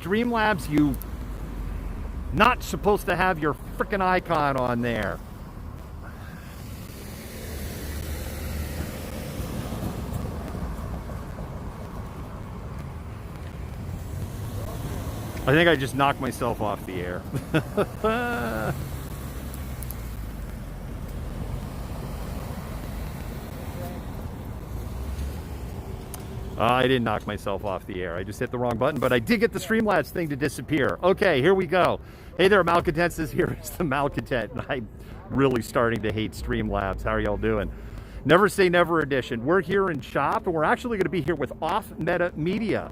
Streamlabs, you not supposed to have your freaking icon on there. I think I just knocked myself off the air. I didn't knock myself off the air. I just hit the wrong button, but I did get the Streamlabs thing to disappear. Okay, here we go. Hey there, Malcontents. This here is the Malcontent, and I'm really starting to hate Streamlabs. How are y'all doing? Never Say Never edition. We're here in shop, and we're actually going to be here with Off Meta Media.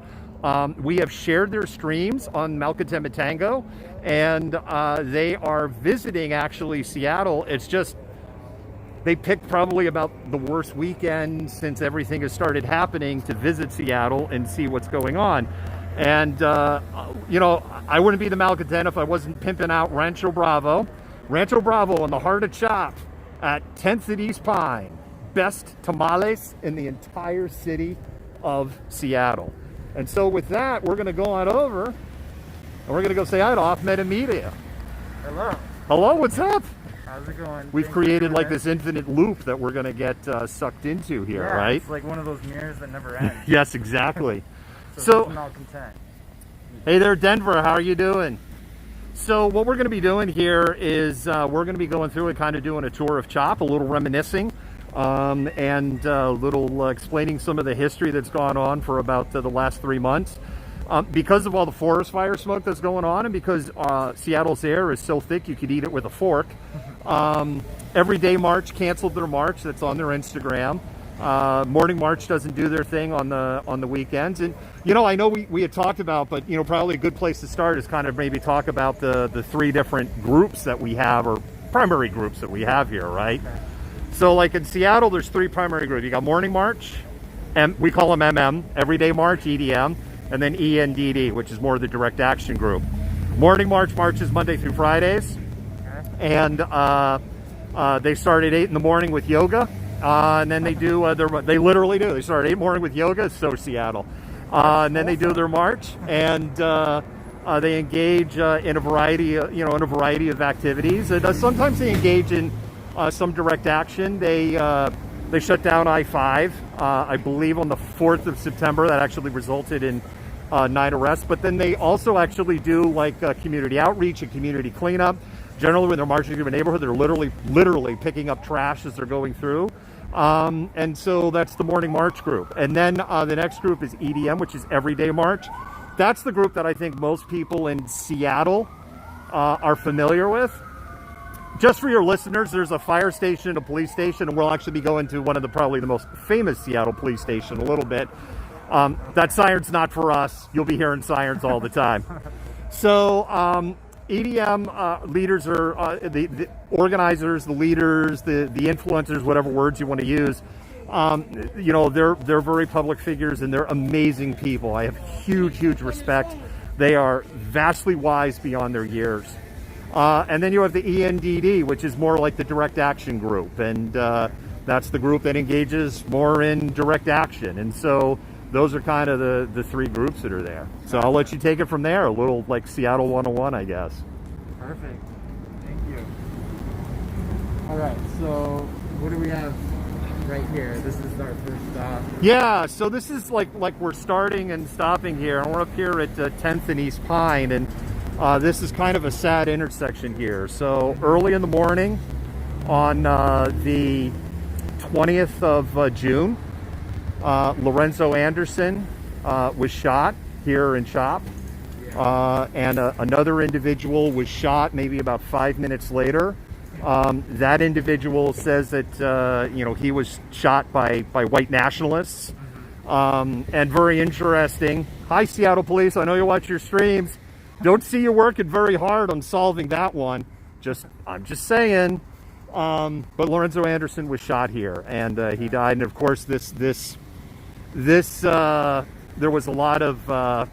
We have shared their streams on Malcontent Matango, and they are visiting, actually, Seattle. It's just, they picked probably about the worst weekend since everything has started happening to visit Seattle and see what's going on. And, you know, I wouldn't be the Malcontent if I wasn't pimping out Rancho Bravo. Rancho Bravo in the heart of Chop at 10th and East Pine. Best tamales in the entire city of Seattle. And so with that, we're going to go on over, and we're going to go say hi to Off Meta Media. Hello. Hello, what's up? How's it going? We've created like this infinite loop that we're going to get sucked into here, yeah, right? It's like one of those mirrors that never ends. Yes, exactly. So Malcontent. Hey there, Denver. How are you doing? So what we're going to be doing here is we're going to be going through and kind of doing a tour of Chop, a little reminiscing. And a little explaining some of the history that's gone on for about the last 3 months. Because of all the forest fire smoke that's going on, and because Seattle's air is so thick you could eat it with a fork, Everyday March canceled their march. That's on their Instagram. Morning March doesn't do their thing on the weekends. And, you know, I know we had talked about, but, you know, probably a good place to start is kind of maybe talk about the three different groups that we have, or primary groups that we have here, right? Okay. So, like in Seattle, there's three primary groups. You got Morning March, and we call them MM, Everyday March, EDM, and then ENDD, which is more the direct action group. Morning March marches Monday through Fridays, and they start at 8 in the morning with yoga, and then they do they literally do. They start at 8 in the morning with yoga. It's so Seattle, and then they do their march, and they engage in a variety, of activities. And sometimes they engage in some direct action. They shut down I-5, I believe on the 4th of September. That actually resulted in 9 arrests. But then they also actually do like community outreach and community cleanup. Generally, when they're marching through a neighborhood, they're literally picking up trash as they're going through. And so that's the Morning March group. And then the next group is EDM, which is Everyday March. That's the group that I think most people in Seattle are familiar with. Just for your listeners, there's a fire station, a police station, and we'll actually be going to one of probably the most famous Seattle police station a little bit. That siren's not for us. You'll be hearing sirens all the time. So EDM leaders are the organizers, the leaders, the influencers, whatever words you want to use. You know, they're very public figures, and they're amazing people. I have huge respect. They are vastly wise beyond their years. And then you have the ENDD, which is more like the direct action group. And that's the group that engages more in direct action. And so those are kind of the three groups that are there. So I'll let you take it from there. A little like Seattle 101, I guess. Perfect. Thank you. All right. So what do we have right here? This is our first stop. Yeah. So this is like we're starting and stopping here. And we're up here at 10th and East Pine. And this is kind of a sad intersection here. So early in the morning on the 20th of June, Lorenzo Anderson was shot here in Chop. And another individual was shot maybe about 5 minutes later. That individual says that, he was shot by white nationalists. And very interesting. Hi, Seattle Police. I know you watch your streams. Don't see you working very hard on solving that one. I'm just saying. But Lorenzo Anderson was shot here, and he died. And of course, there was a lot of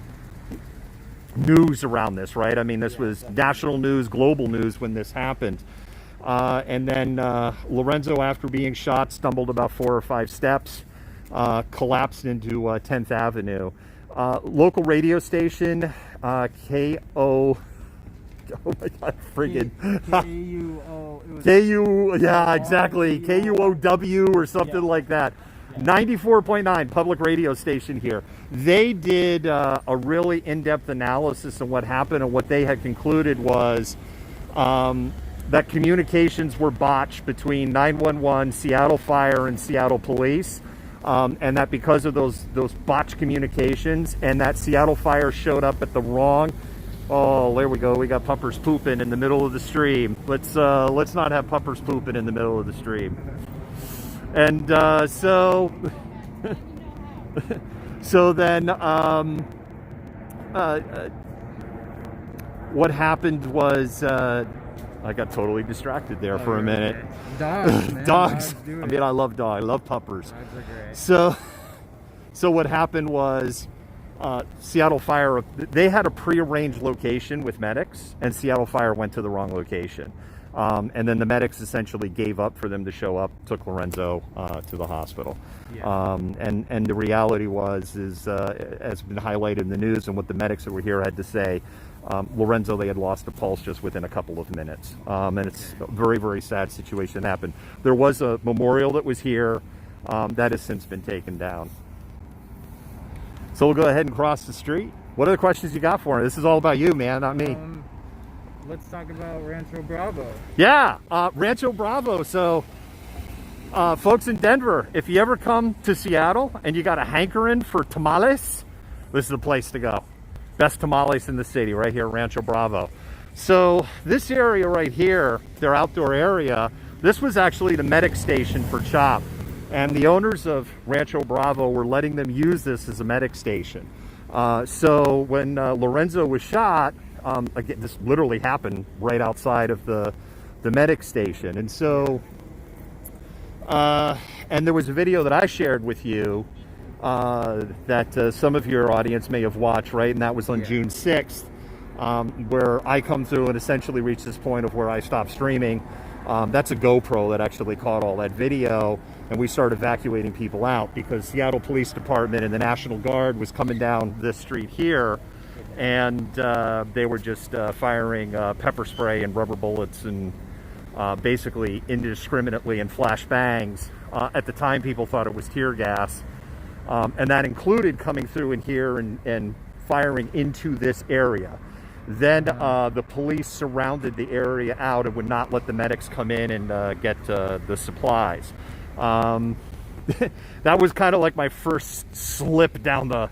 news around this, right? I mean, this was national news, global news when this happened. And then Lorenzo, after being shot, stumbled about 4 or 5 steps, collapsed into 10th Avenue. Local radio station, KO. Oh my God, friggin' KUO. KU, yeah, exactly. KUOW or something like that. 94.9 public radio station here. They did a really in-depth analysis of what happened, and what they had concluded was that communications were botched between 911, Seattle Fire, and Seattle Police. And that because of those botched communications, and that Seattle Fire showed up at the wrong. Oh, there we go. We got puppers pooping in the middle of the stream. Let's not have puppers pooping in the middle of the stream. And so then what happened was I got totally distracted there for a minute. Dogs, man. Dogs. Do I it. mean, I love dogs. I love puppers. Dogs are great. So what happened was Seattle Fire, they had a prearranged location with medics, and Seattle Fire went to the wrong location. And then the medics essentially gave up for them to show up, took Lorenzo to the hospital. Yeah. And the reality was, as been highlighted in the news and what the medics that were here had to say, Lorenzo, they had lost a pulse just within a couple of minutes. And it's a very, very sad situation that happened. There was a memorial that was here that has since been taken down. So we'll go ahead and cross the street. What are the questions you got for me? This is all about you, man, not me. Let's talk about Rancho Bravo. Yeah, Rancho Bravo. So, folks in Denver, if you ever come to Seattle and you got a hankering for tamales, this is the place to go. Best tamales in the city, right here, Rancho Bravo. So this area right here, their outdoor area, this was actually the medic station for CHOP. And the owners of Rancho Bravo were letting them use this as a medic station. So when Lorenzo was shot, again, this literally happened right outside of the medic station. And so, and there was a video that I shared with you that some of your audience may have watched, right? And that was on June 6th, where I come through and essentially reach this point of where I stopped streaming. That's a GoPro that actually caught all that video, and we started evacuating people out because Seattle Police Department and the National Guard was coming down this street here, and they were just firing pepper spray and rubber bullets and basically indiscriminately and flash bangs. At the time, people thought it was tear gas, and that included coming through in here and firing into this area. Then the police surrounded the area out and would not let the medics come in and get the supplies. That was kind of like my first slip down the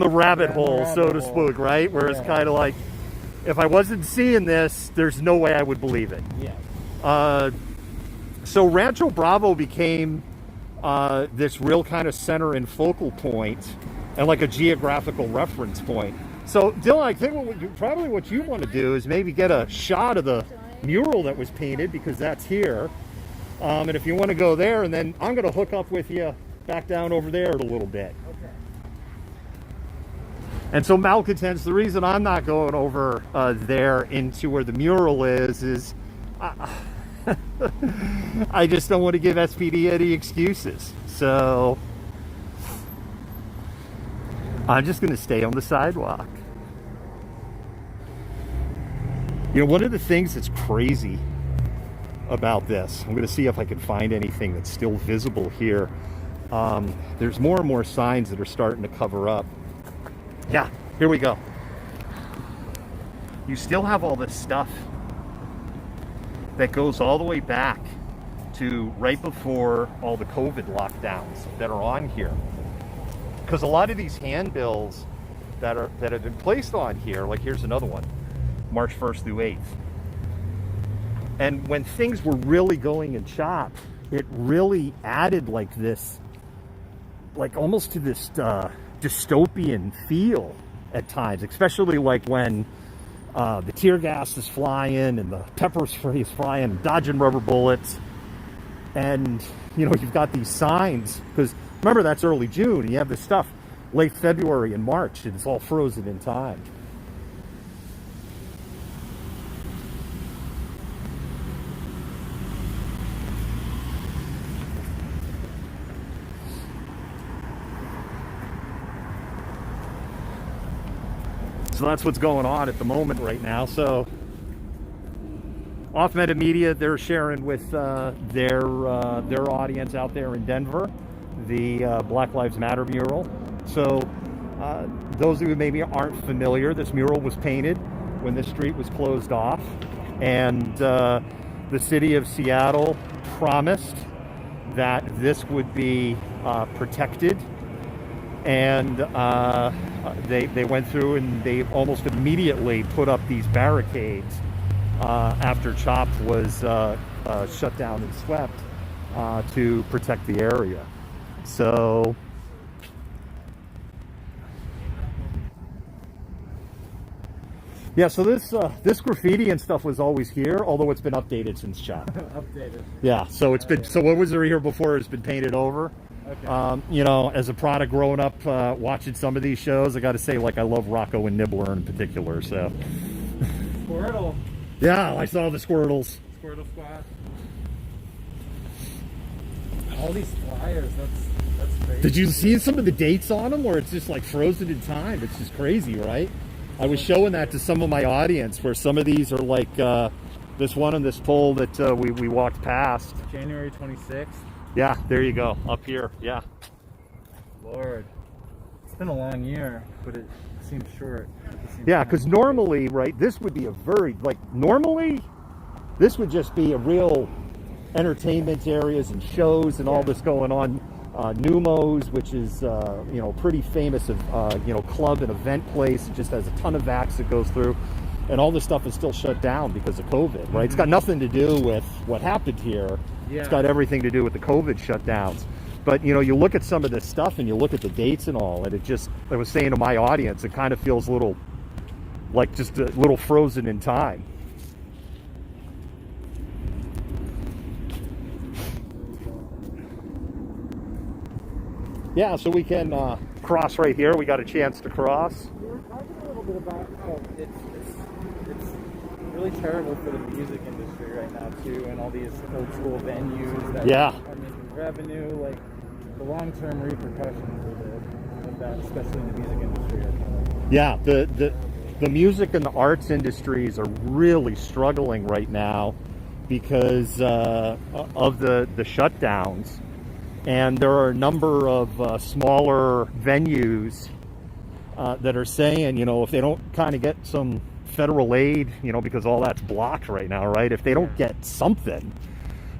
rabbit hole, so to speak, right? Where it's kind of like, if I wasn't seeing this, there's no way I would believe it. Yeah. So Rancho Bravo became this real kind of center and focal point and like a geographical reference point. So, Dylan, I think what you want to do is maybe get a shot of the mural that was painted, because that's here. And if you want to go there, and then I'm going to hook up with you back down over there a little bit. Okay. And so, Malcontents, the reason I'm not going over there into where the mural is I just don't want to give SPD any excuses. So I'm just going to stay on the sidewalk. You know, one of the things that's crazy about this, I'm going to see if I can find anything that's still visible here. There's more and more signs that are starting to cover up. Yeah, here we go. You still have all this stuff that goes all the way back to right before all the COVID lockdowns that are on here. Because a lot of these handbills that have been placed on here, like here's another one, March 1st through 8th. And when things were really going in CHOP, it really added like this, like almost to this dystopian feel at times, especially like when the tear gas is flying and the pepper spray is flying, dodging rubber bullets. And, you know, you've got these signs, because remember, that's early June, and you have this stuff late February and March, and it's all frozen in time. So that's what's going on at the moment right now. So Off Meta Media, they're sharing with their audience out there in Denver the Black Lives Matter mural. So those of you who maybe aren't familiar, this mural was painted when the street was closed off, and the city of Seattle promised that this would be protected, and they went through and they almost immediately put up these barricades after CHOP was shut down and swept to protect the area. So yeah, so this graffiti and stuff was always here, although it's been updated since CHOP. Updated. Yeah, so it's been, so what was there here before? It's been painted over. Okay. You know, as a product growing up, watching some of these shows, I got to say, like, I love Rocco and Nibbler in particular. So. Squirtle. Yeah, I saw the Squirtles. Squirtle Squad. All these flyers. That's crazy. Did you see some of the dates on them, where it's just like frozen in time? It's just crazy, right? I was showing that to some of my audience, where some of these are like this one on this pole that we walked past. January 26th. Yeah, there you go, up here. Yeah. Lord, it's been a long year, but it seems short. Yeah, because normally, right, this would be a very, like, normally, this would just be a real entertainment areas and shows and all this going on. Numos, which is, you know, pretty famous, you know, club and event place. It just has a ton of vax that goes through. And all this stuff is still shut down because of COVID, right? It's got nothing to do with what happened here. Yeah. It's got everything to do with the COVID shutdowns. But, you know, you look at some of this stuff and you look at the dates and all, and it just, I was saying to my audience, it kind of feels a little, like just a little frozen in time. Yeah, so we can cross right here. We got a chance to cross. We were talking a little bit about how it's really terrible for the music industry right now too, and all these old school venues that are making revenue. Like the long-term repercussions of that, especially in the music industry, are kind of... Yeah, the music and the arts industries are really struggling right now because of the shutdowns. And there are a number of smaller venues that are saying, you know, if they don't kind of get some federal aid, you know, because all that's blocked right now, right? If they don't get something,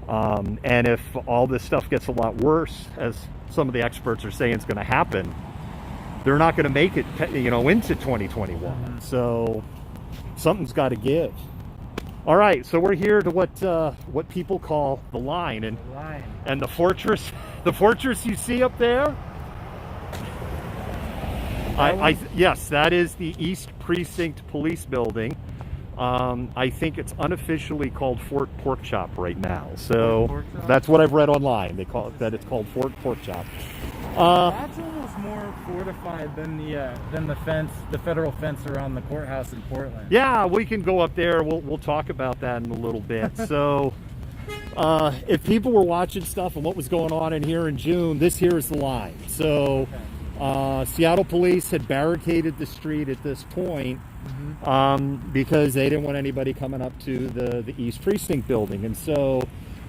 and if all this stuff gets a lot worse, as some of the experts are saying is going to happen, they're not going to make it, you know, into 2021. So something's got to give. All right, so we're here to what people call the line, and the fortress you see up there. Yes, that is the East Precinct Police Building. I think it's unofficially called Fort Pork Chop right now. So that's what I've read online. They call it that. It's called Fort Pork Chop. That's almost more fortified than the fence, the federal fence around the courthouse in Portland. Yeah, we can go up there. We'll talk about that in a little bit. So, if people were watching stuff and what was going on in here in June, this here is the line. So, Seattle police had barricaded the street at this point because they didn't want anybody coming up to the East Precinct building, and so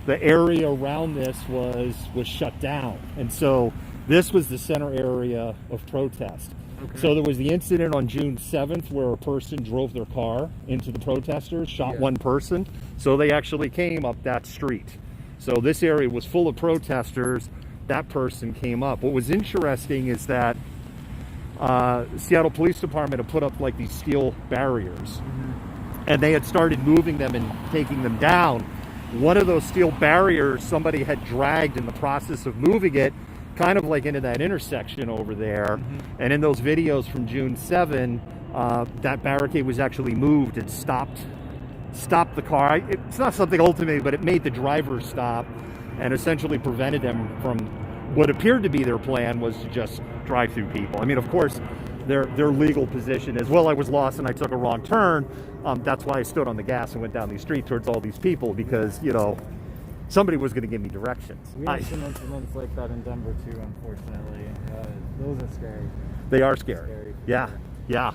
the area around this was shut down, and so this was the center area of protest. Okay. So there was the incident on June 7th where a person drove their car into the protesters, shot one person. So they actually came up that street. So this area was full of protesters. That person came up. What was interesting is that Seattle Police Department had put up like these steel barriers, and they had started moving them and taking them down. One of those steel barriers, somebody had dragged in the process of moving it, kind of like into that intersection over there. And in those videos from June 7, that barricade was actually moved and stopped the car. It's not something ultimately, but it made the driver stop and essentially prevented them from what appeared to be their plan, was to just drive through people. I mean, of course, their legal position is, well, I was lost and I took a wrong turn. That's why I stood on the gas and went down the street towards all these people, because, you know, somebody was going to give me directions. We have some incidents like that in Denver too, unfortunately. Those are scary. They are scary. Yeah, yeah.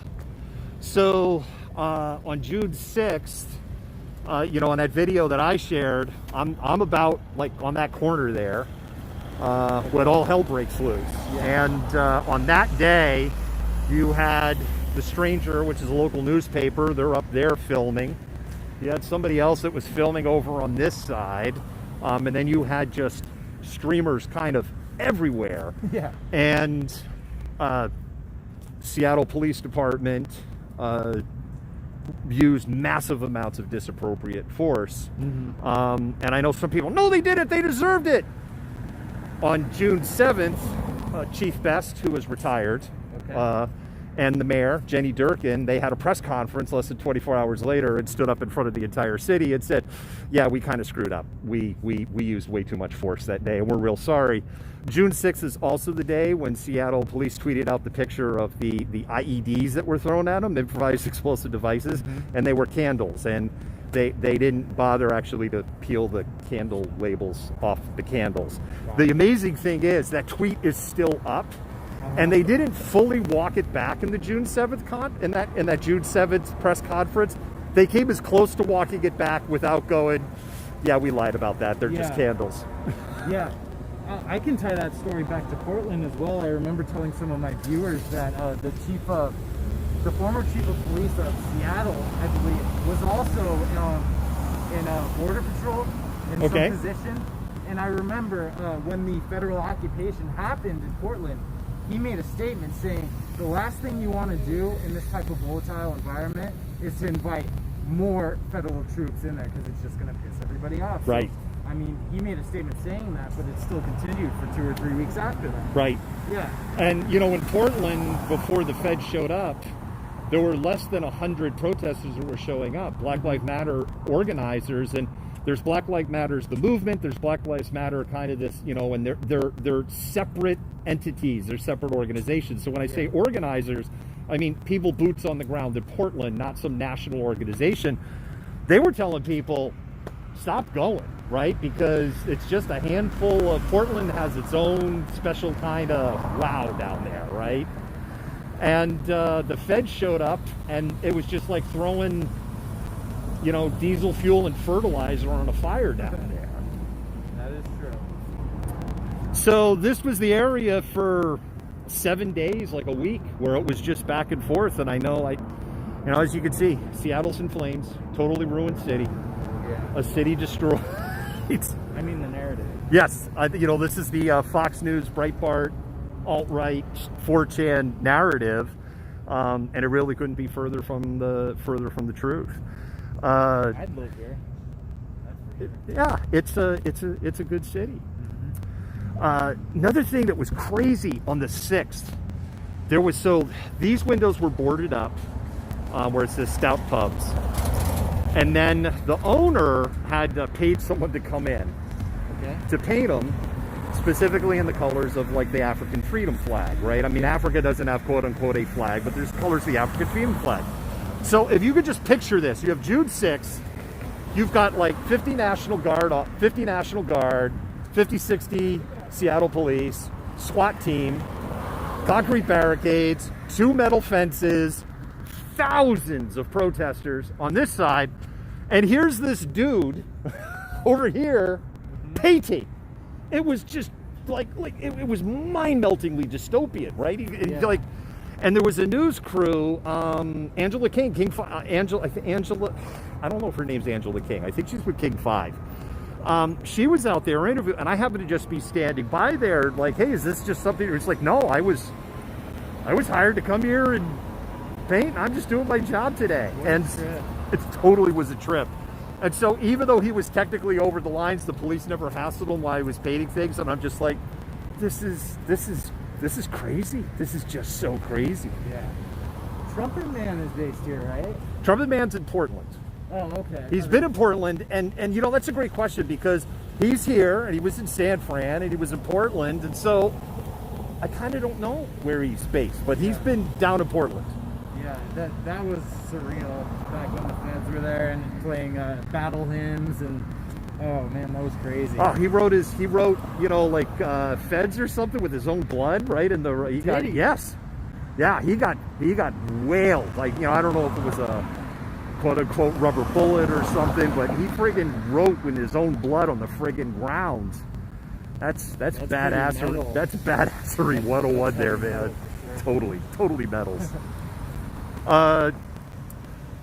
So on June 6th, you know, on that video that I shared, I'm about like on that corner there when all hell breaks loose. Yeah. And on that day, you had The Stranger, which is a local newspaper. They're up there filming. You had somebody else that was filming over on this side. And then you had just streamers kind of everywhere. Yeah. And Seattle Police Department used massive amounts of disappropriate force. Mm-hmm. And I know some people, no, they did it, they deserved it. On June 7th, Chief Best, who was retired, Okay. and the mayor, Jenny Durkin, they had a press conference less than 24 hours later and stood up in front of the entire city and said, yeah, we kind of screwed up. We used way too much force that day, and we're real sorry. June 6th is also the day when Seattle police tweeted out the picture of the IEDs that were thrown at them, improvised explosive devices, and they were candles. And they didn't bother actually to peel the candle labels off the candles. Wow. The amazing thing is that tweet is still up. And they didn't fully walk it back in the June 7th in that June 7th press conference. They came as close to walking it back without going, yeah, we lied about that. They're just candles. Yeah. I can tie that story back to Portland as well. I remember telling some of my viewers that the former chief of police of Seattle, I believe, was also in Border Patrol in some position. And I remember when the federal occupation happened in Portland, he made a statement saying the last thing you want to do in this type of volatile environment is to invite more federal troops in there because it's just going to piss everybody off. Right. So, I mean, he made a statement saying that, but it still continued for 2 or 3 weeks after that. Right. Yeah. And, you know, in Portland, before the Fed showed up, there were less than 100 protesters that were showing up, Black Lives Matter organizers. And there's Black Lives Matters, the movement, there's Black Lives Matter, kind of this, you know, and they're separate entities, they're separate organizations. So when I say organizers, I mean people boots on the ground in Portland, not some national organization. They were telling people, stop going, right? Because it's just a handful of, Portland has its own special kind of wow down there, right? And the Fed showed up, and it was just like throwing, you know, diesel fuel and fertilizer on a fire down there. That is true. So this was the area for 7 days, like a week, where it was just back and forth. And I know, you know, as you can see, Seattle's in flames, totally ruined city, a city destroyed. I mean, the narrative. Yes, you know, this is the Fox News, Breitbart, alt-right, 4chan narrative, and it really couldn't be further from the truth. I'd live here. Yeah, it's a good city. Another thing that was crazy on the 6th, these windows were boarded up, where it says Stout Pubs, and then the owner had paid someone to come in to paint them specifically in the colors of like the African freedom flag, right? I mean, Africa doesn't have quote unquote a flag, but there's colors of the African freedom flag. So if you could just picture this, you have June 6th, you've got like 50 National Guard, 50, 60 Seattle Police, SWAT team, concrete barricades, 2 metal fences, thousands of protesters on this side, and here's this dude over here painting. It was just like it was mind-meltingly dystopian, right? Like, and there was a news crew, Angela King, Angela, I don't know if her name's Angela King. I think she's with King 5. She was out there interviewing, and I happened to just be standing by there, like, hey, is this just something? It's like, no, I was hired to come here and paint. I'm just doing my job today, and it totally was a trip. And so, even though he was technically over the lines, the police never hassled him while he was painting things, and I'm just like, this is crazy. This is just so crazy. Yeah. Trumpet Man is based here, right? Trumpet Man's in Portland. Oh, okay. He's been in Portland, and you know, that's a great question, because he's here, and he was in San Fran, and he was in Portland, and so I kind of don't know where he's based, but he's been down in Portland. Yeah, that was surreal back when the feds were there and playing battle hymns, and oh man, that was crazy. Oh, he wrote you know, like feds or something with his own blood, right? And Did he? Yes. Yeah, he got whaled. Like, you know, I don't know if it was a quote-unquote rubber bullet or something, but he friggin' wrote in his own blood on the friggin' ground. That's badassery. That's badassery 101 there, man. Totally metals.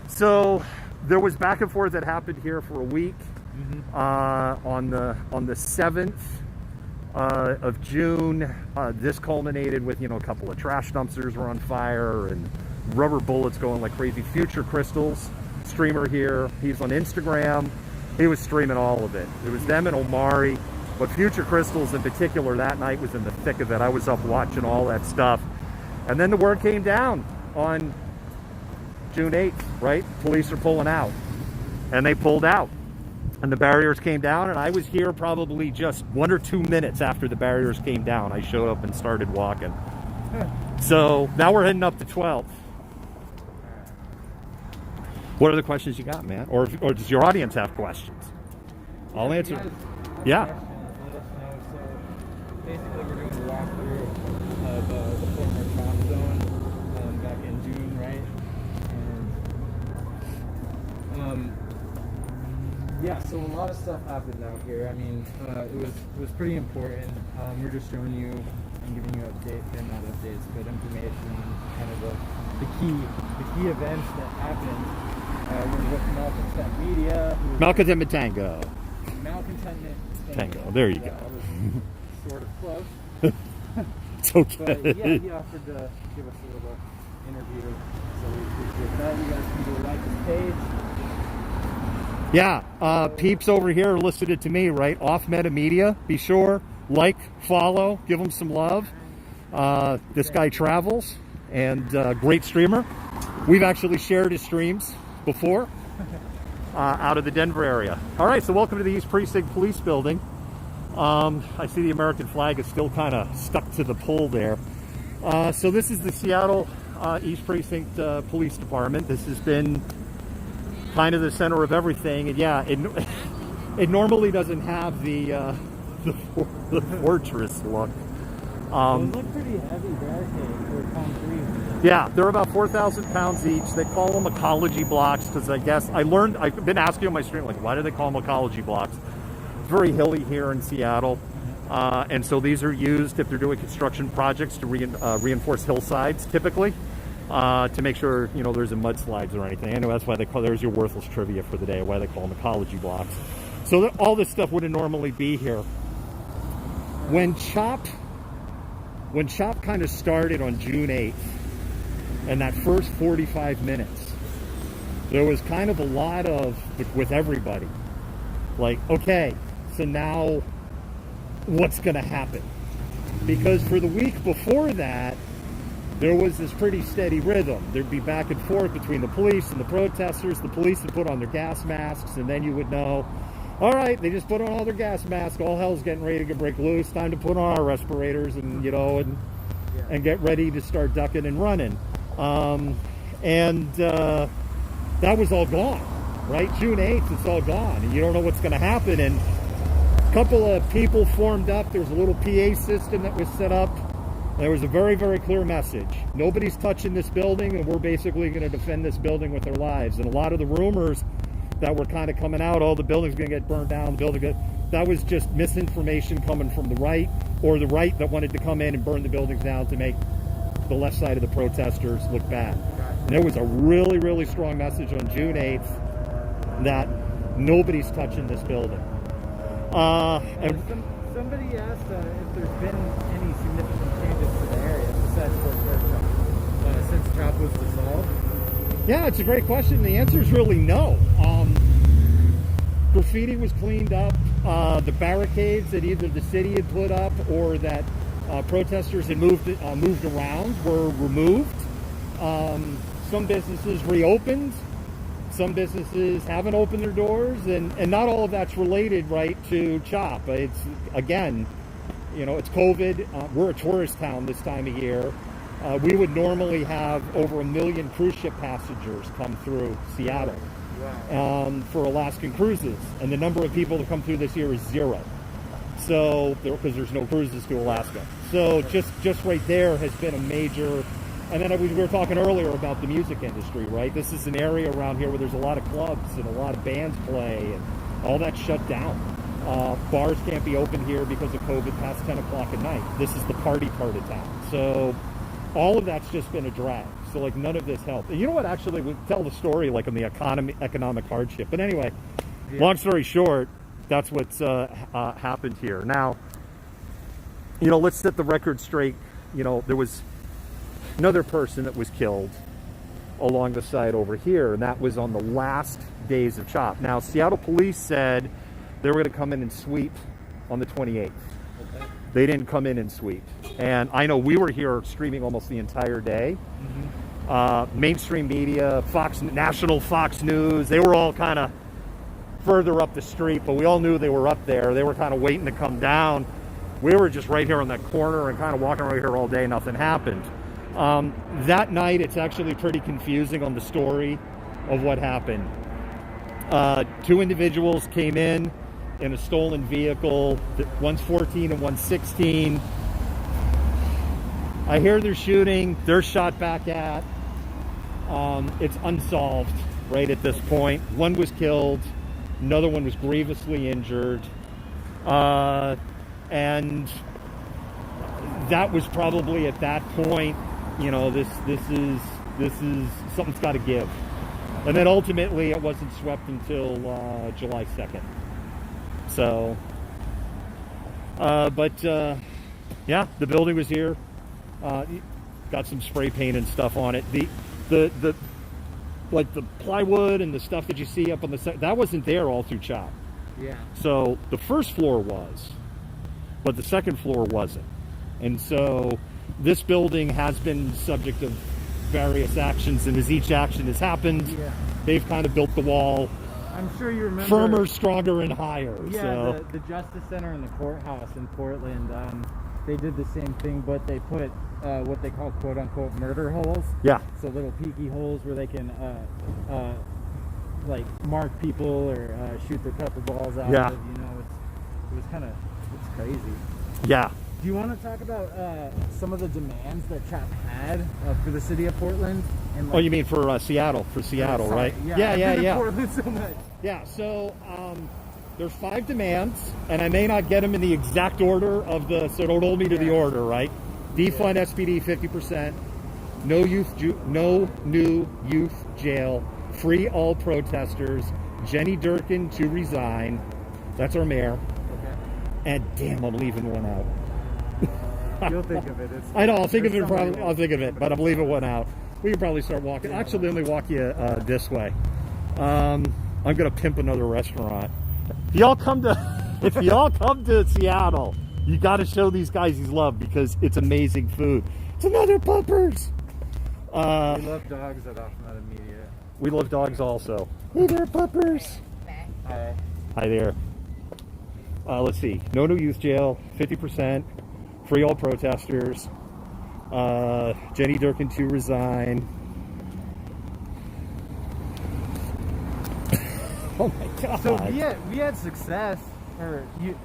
So there was back and forth that happened here for a week. On the 7th of June, this culminated with, you know, a couple of trash dumpsters were on fire and rubber bullets going like crazy. Future Crystals, streamer here, he's on Instagram. He was streaming all of it. It was them and Omari, but Future Crystals in particular that night was in the thick of it. I was up watching all that stuff. And then the word came down on June 8th, right? Police are pulling out. And they pulled out. And the barriers came down, and I was here probably just 1 or 2 minutes after the barriers came down. I showed up and started walking. So now we're heading up to 12th. What are the questions you got, man? Or does your audience have questions? I'll answer. Yeah. So basically, we're doing a walkthrough of the former chop zone back in June, right? And yeah, so a lot of stuff happened out here. I mean, it was pretty important. We're just showing you and giving you updates, and not updates, but information on kind of the key events that happened. We're with Malcontent Media. Malcontent Tango. Malcontent Tango. There you go. I was sort of close. It's okay. But yeah, he offered to give us a little interview, so we appreciate that. You guys can go like his page. Yeah, peeps over here listed it to me, right? Off Meta Media. Be sure, like, follow, give him some love. This guy travels, and great streamer. We've actually shared his streams before out of the Denver area. All right, so welcome to the East Precinct Police Building. I see the American flag is still kind of stuck to the pole there. So this is the Seattle East Precinct Police Department. This has been kind of the center of everything, and yeah, it normally doesn't have the fortress look. Those look pretty heavy barricades for concrete. Yeah, they're about 4,000 pounds each. They call them ecology blocks because I guess I've been asking on my stream, like, why do they call them ecology blocks? It's very hilly here in Seattle, and so these are used if they're doing construction projects to reinforce hillsides, typically. To make sure, you know, there's a mudslides or anything. I know that's why there's your worthless trivia for the day, why they call them ecology blocks. So all this stuff wouldn't normally be here. When Chop kind of started on June 8th, and that first 45 minutes, there was kind of a lot of, with everybody, like, okay, so now what's going to happen? Because for the week before that, there was this pretty steady rhythm. There'd be back and forth between the police and the protesters. The police would put on their gas masks, and then you would know, all right, they just put on all their gas masks. All hell's getting ready to break loose. Time to put on our respirators and, you know, and get ready to start ducking and running. That was all gone, right? June 8th, it's all gone, and you don't know what's going to happen. And a couple of people formed up. There was a little PA system that was set up. There was a very, very clear message. Nobody's touching this building, and we're basically going to defend this building with our lives. And a lot of the rumors that were kind of coming out, oh, the building's going to get burned down, that was just misinformation coming from the right, or the right that wanted to come in and burn the buildings down to make the left side of the protesters look bad. And there was a really, really strong message on June 8th that nobody's touching this building. Somebody asked if there's been any significant changes to the area besides Fort Worth since CHOP was dissolved. Yeah, it's a great question. The answer is really no. Graffiti was cleaned up. The barricades that either the city had put up or that protesters had moved around were removed. Some businesses reopened. Some businesses haven't opened their doors, and not all of that's related, right, to CHOP. It's, again, you know, it's COVID. We're a tourist town this time of year. We would normally have over 1 million cruise ship passengers come through Seattle for Alaskan cruises, and the number of people that come through this year is 0. So, because there's no cruises to Alaska. So just right there has been a major And then we were talking earlier about the music industry, right? This is an area around here where there's a lot of clubs and a lot of bands play, and all that shut down. Bars can't be open here because of COVID past 10 o'clock at night. This is the party part of town. So all of that's just been a drag. So like none of this helped. And you know what, actually, we tell the story like on the economic hardship. But anyway, long story short, that's what's happened here. Now, you know, let's set the record straight. You know, there was another person that was killed along the side over here, and that was on the last days of CHOP. Now, Seattle police said they were going to come in and sweep on the 28th. Okay. They didn't come in and sweep. And I know we were here streaming almost the entire day. Mainstream media, national Fox News, they were all kind of further up the street, but we all knew they were up there. They were kind of waiting to come down. We were just right here on that corner and kind of walking right here all day. Nothing happened. That night, it's actually pretty confusing on the story of what happened. Two individuals came in a stolen vehicle. One's 14 and one's 16. I hear they're shooting. They're shot back at. It's unsolved right at this point. One was killed. Another one was grievously injured. And that was probably at that point, you know, this is something's got to give. And then ultimately it wasn't swept until July 2nd. So, yeah, the building was here. Got some spray paint and stuff on it. The like the plywood and the stuff that you see up on the side, that wasn't there all through CHOP. Yeah. So the first floor was, but the second floor wasn't. And so this building has been subject of various actions, and as each action has happened, they've kind of built the wall. I'm sure you remember. Firmer, stronger, and higher. Yeah, so. the Justice Center and the courthouse in Portland, they did the same thing, but they put what they call quote-unquote murder holes. Yeah. So little peeky holes where they can like mark people or shoot their pepper balls out. Yeah. Of, you know, it was kind of, it's crazy. Yeah. Do you want to talk about some of the demands that CHOP had for the city of Portland? And like, oh, you mean for Seattle? For Seattle, sorry, right? Yeah. Portland so much. Yeah. So there's 5 demands, and I may not get them in the exact order of the. So don't hold me to the order, right? Defund SPD 50%. No new youth jail. Free all protesters. Jenny Durkin to resign. That's our mayor. Okay. And damn, I'm leaving one out. You'll think of it. I know. I'll think of it. Probably. I'll think of it. But I'm leaving one out. We can probably start walking. Actually, let me walk you this way. I'm gonna pimp another restaurant. If y'all come to Seattle, you got to show these guys his love because it's amazing food. It's another Puppers. We love dogs at Off Not Immediate. We love dogs also. Hey there, Puppers. Hi. Hi there. Let's see. No new youth jail. 50%. Free all protesters. Jenny Durkin to resign. Oh my God. So we had success, or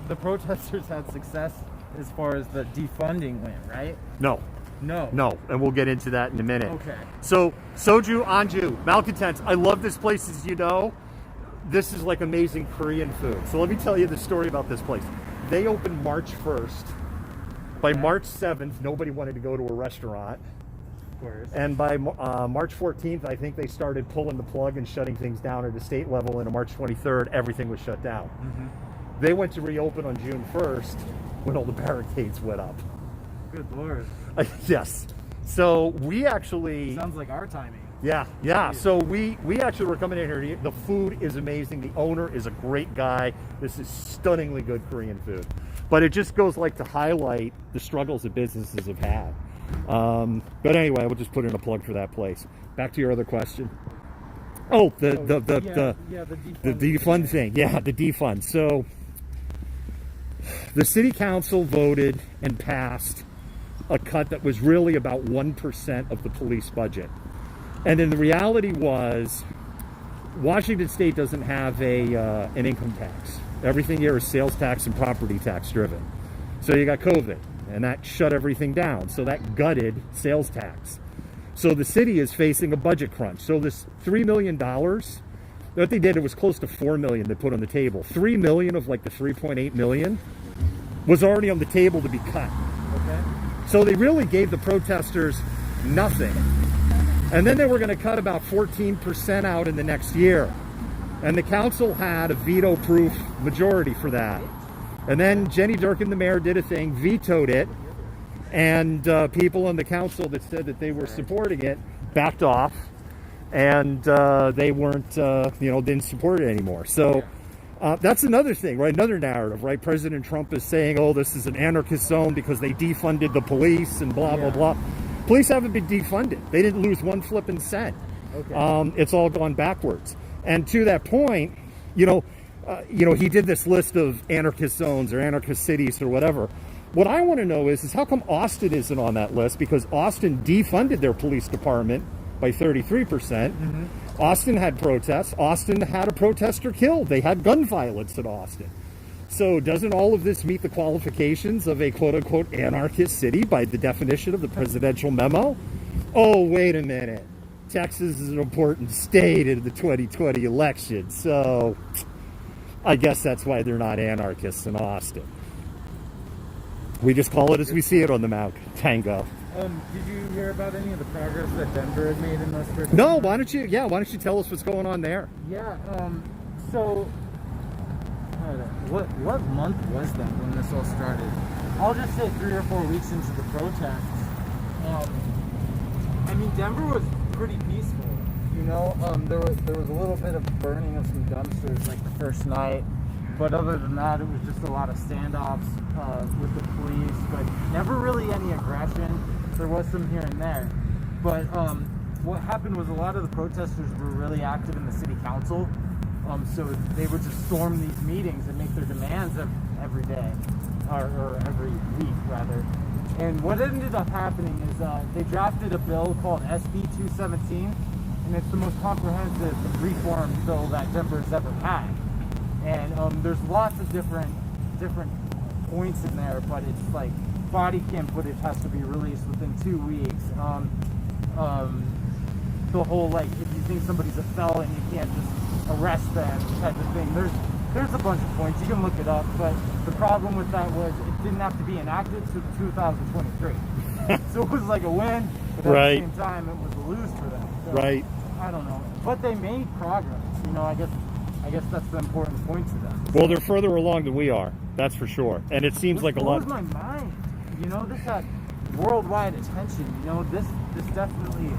the protesters had success as far as the defunding went, right? No, and we'll get into that in a minute. Okay. So Soju Anju, Malcontent. I love this place, as you know. This is like amazing Korean food. So let me tell you the story about this place. They opened March 1st. By March 7th, nobody wanted to go to a restaurant. Of course. And by March 14th, I think they started pulling the plug and shutting things down at the state level. And on March 23rd, everything was shut down. Mm-hmm. They went to reopen on June 1st when all the barricades went up. Good Lord. Yes. So we actually... Sounds like our timing. Yeah. So we actually were coming in here. The food is amazing. The owner is a great guy. This is stunningly good Korean food. But it just goes like to highlight the struggles that businesses have had. But anyway, we'll just put in a plug for that place. Back to your other question. Oh, the defund thing. Yeah, the defund. So the city council voted and passed a cut that was really about 1% of the police budget. And then the reality was Washington State doesn't have an income tax. Everything here is sales tax and property tax driven. So you got COVID, and that shut everything down. So that gutted sales tax. So the city is facing a budget crunch. So this $3 million, what they did, it was close to $4 million they put on the table. $3 million of like the $3.8 million was already on the table to be cut. Okay. So they really gave the protesters nothing. And then they were going to cut about 14% out in the next year. And the council had a veto-proof majority for that. And then Jenny Durkin, the mayor, did a thing, vetoed it. And people on the council that said that they were supporting it backed off. And they weren't, didn't support it anymore. So that's another thing, right? Another narrative, right? President Trump is saying, oh, this is an anarchist zone because they defunded the police and blah, blah, blah. Police haven't been defunded. They didn't lose one flipping cent. Okay. It's all gone backwards. And to that point, he did this list of anarchist zones or anarchist cities or whatever. What I want to know is how come Austin isn't on that list? Because Austin defunded their police department by 33%. Mm-hmm. Austin had protests. Austin had a protester killed. They had gun violence in Austin. So doesn't all of this meet the qualifications of a quote-unquote anarchist city by the definition of the presidential memo? Oh, wait a minute. Texas is an important state in the 2020 election, so I guess that's why they're not anarchists in Austin. We just call it as we see it on the map, Tango. Did you hear about any of the progress that Denver had made in those? No, why don't you tell us what's going on there? Yeah, so what month was that when this all started? I'll just say 3 or 4 weeks into the protests. Denver was pretty peaceful. There was a little bit of burning of some dumpsters like the first night, but other than that, it was just a lot of standoffs with the police, but never really any aggression. There was some here and there, but what happened was a lot of the protesters were really active in the city council, so they would just storm these meetings and make their demands every day, or every week rather. And what ended up happening is they drafted a bill called SB 217, and it's the most comprehensive reform bill that Denver's ever had. And there's lots of different points in there, but it's like body cam footage has to be released within 2 weeks. The whole if you think somebody's a felon, you can't just arrest them type of thing. There's a bunch of points. You can look it up, but the problem with that was it didn't have to be enacted until 2023. So it was like a win, but at the same time it was a lose for them. So, right. I don't know, but they made progress. I guess that's the important point to them. Well, they're further along than we are. That's for sure. And it seems like a lot. It blows my mind. This had worldwide attention. This definitely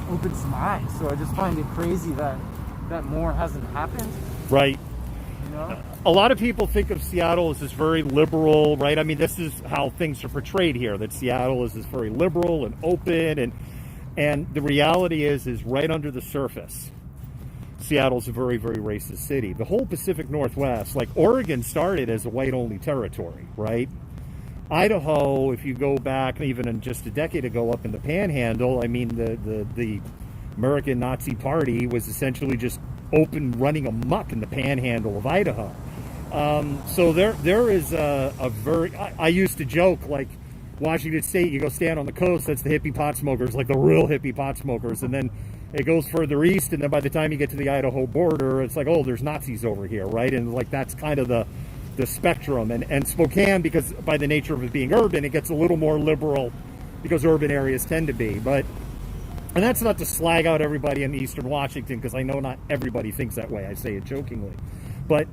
opened some eyes. So I just find it crazy that more hasn't happened. Right. A lot of people think of Seattle as this very liberal, right? This is how things are portrayed here, that Seattle is this very liberal and open, and the reality is right under the surface, Seattle's a very, very racist city. The whole Pacific Northwest, like Oregon started as a white-only territory, right? Idaho, if you go back even in just a decade ago up in the Panhandle, the American Nazi Party was essentially just running amok in the Panhandle of Idaho. So there is a very, I used to joke, like Washington State, you go stand on the coast, that's the hippie pot smokers, like the real hippie pot smokers, and then it goes further east, and then by the time you get to the Idaho border, it's like, oh, there's Nazis over here, right? And like that's kind of the spectrum. And Spokane, because by the nature of it being urban, it gets a little more liberal because urban areas tend to be. And that's not to slag out everybody in Eastern Washington, because I know not everybody thinks that way. I say it jokingly. But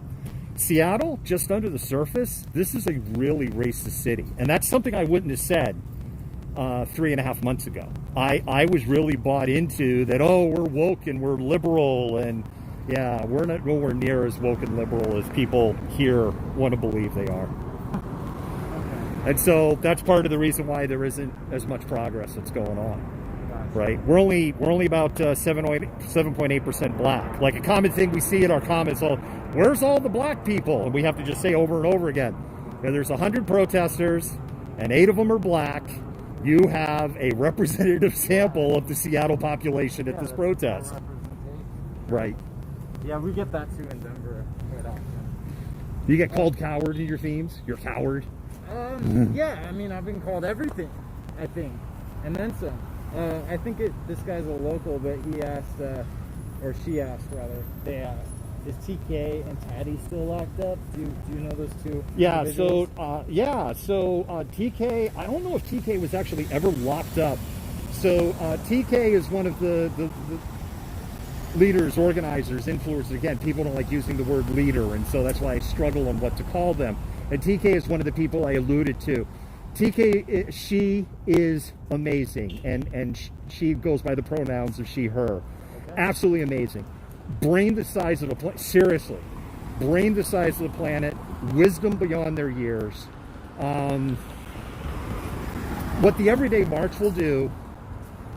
Seattle, just under the surface, this is a really racist city. And that's something I wouldn't have said 3.5 months ago. I was really bought into that, oh, we're woke and we're liberal. And yeah, we're not nowhere near as woke and liberal as people here want to believe they are. And so that's part of the reason why there isn't as much progress that's going on. Right, we're only about 7.8% black. Like a common thing we see in our comments, where's all the black people? And we have to just say over and over again, there's 100 protesters, and 8 of them are black. You have a representative sample of the Seattle population at this protest. Right. Yeah, we get that too in Denver quite often. You get called coward in your themes? You're a coward? Yeah, I've been called everything, I think, and then some. I think this guy's a local, but he asked, or she asked rather, they asked, is TK and Taddy still locked up? Do you know those two? Yeah, individuals? so TK, I don't know if TK was actually ever locked up. So TK is one of the leaders, organizers, influencers. Again, people don't like using the word leader, and so that's why I struggle on what to call them. And TK is one of the people I alluded to. TK, she is amazing, and she goes by the pronouns of she, her. Okay. Absolutely amazing. Brain the size of the planet. Seriously, brain the size of the planet. Wisdom beyond their years. What the Everyday March will do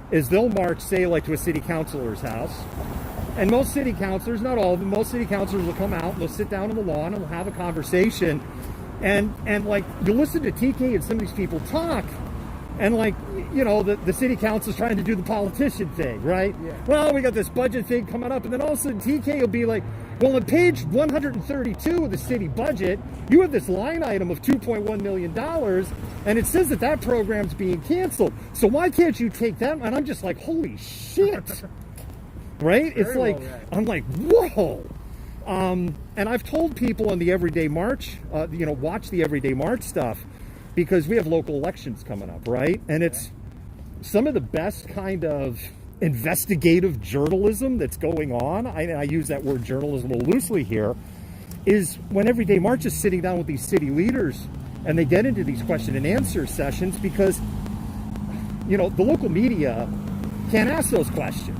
is they'll march, say, like to a city councilor's house. And most city councilors, not all of them, most city councilors will come out and they'll sit down on the lawn and we'll have a conversation. And like, you listen to TK and some of these people talk, and like, you know, the city council's trying to do the politician thing, right? Yeah. Well, we got this budget thing coming up, and then all of a sudden TK will be like, well, on page 132 of the city budget, you have this line item of $2.1 million, and it says that program's being canceled. So why can't you take that? And I'm just like, holy shit. Right? It's like, well, right. I'm like, whoa. And I've told people on the Everyday March, watch the Everyday March stuff, because we have local elections coming up, right? And it's some of the best kind of investigative journalism that's going on. I use that word journalism a little loosely here, is when Everyday March is sitting down with these city leaders and they get into these question and answer sessions, because, you know, the local media can't ask those questions,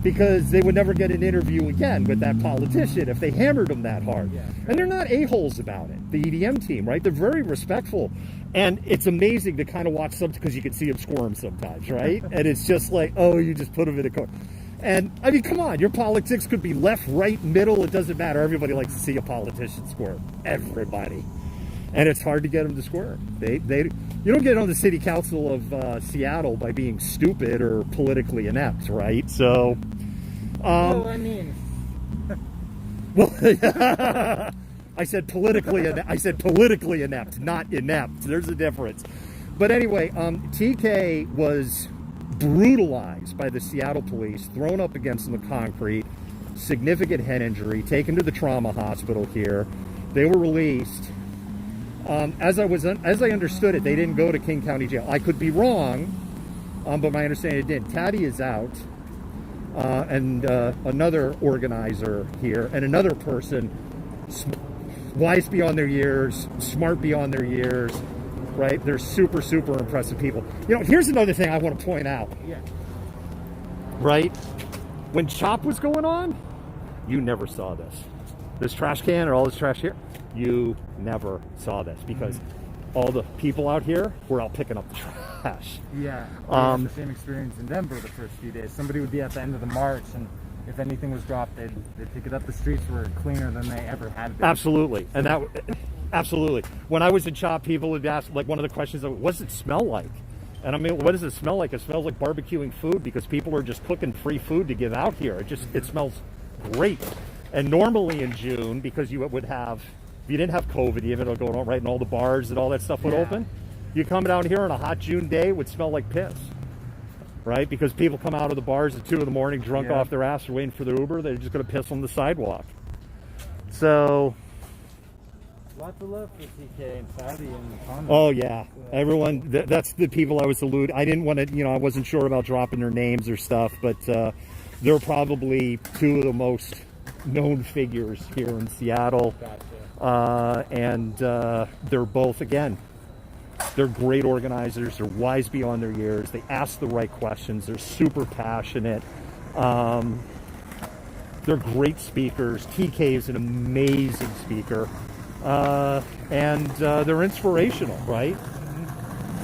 because they would never get an interview again with that politician if they hammered them that hard. Yeah. And they're not a-holes about it, the EDM team, right? They're very respectful. And it's amazing to kind of watch something, because you can see them squirm sometimes, right? And it's just like, oh, you just put them in a corner. And, I mean, come on, your politics could be left, right, middle, it doesn't matter. Everybody likes to see a politician squirm. Everybody. And it's hard to get them to squirm. You don't get on the city council of Seattle by being stupid or politically inept, right? So, well, I mean, well, I said politically inept, not inept. There's a difference. But anyway, TK was brutalized by the Seattle police, thrown up against the concrete, significant head injury, taken to the trauma hospital here. They were released. As I understood it, they didn't go to King County Jail. I could be wrong, but my understanding it did. Taddy is out, and another organizer here, and another person, wise beyond their years, smart beyond their years, right? They're super, super impressive people. You know, here's another thing I want to point out. Yeah. Right? When CHOP was going on, you never saw this. This trash can or all this trash here, you never saw this, because all the people out here were out picking up the trash. Yeah, had the same experience in Denver the first few days. Somebody would be at the end of the march, and if anything was dropped, they'd pick it up. The streets were cleaner than they ever had been. Absolutely, and absolutely. When I was in CHOP, people would ask, like, one of the questions, what does it smell like? And I mean, what does it smell like? It smells like barbecuing food, because people are just cooking free food to give out here. It smells great. And normally in June, because you would have, if you didn't have COVID even going on, right, and all the bars and all that stuff would open, you come down here on a hot June day, it would smell like piss, right? Because people come out of the bars at 2 a.m, drunk off their ass, or waiting for the Uber. They're just going to piss on the sidewalk. So, lots of love for TK and Taddy and Thomas. Oh yeah, everyone. That's the people I was alluding. I didn't want to, I wasn't sure about dropping their names or stuff, but they're probably two of the most known figures here in Seattle. Gotcha. And they're both, again, they're great organizers. They're wise beyond their years. They ask the right questions. They're super passionate. They're great speakers. TK is an amazing speaker. And they're inspirational, right?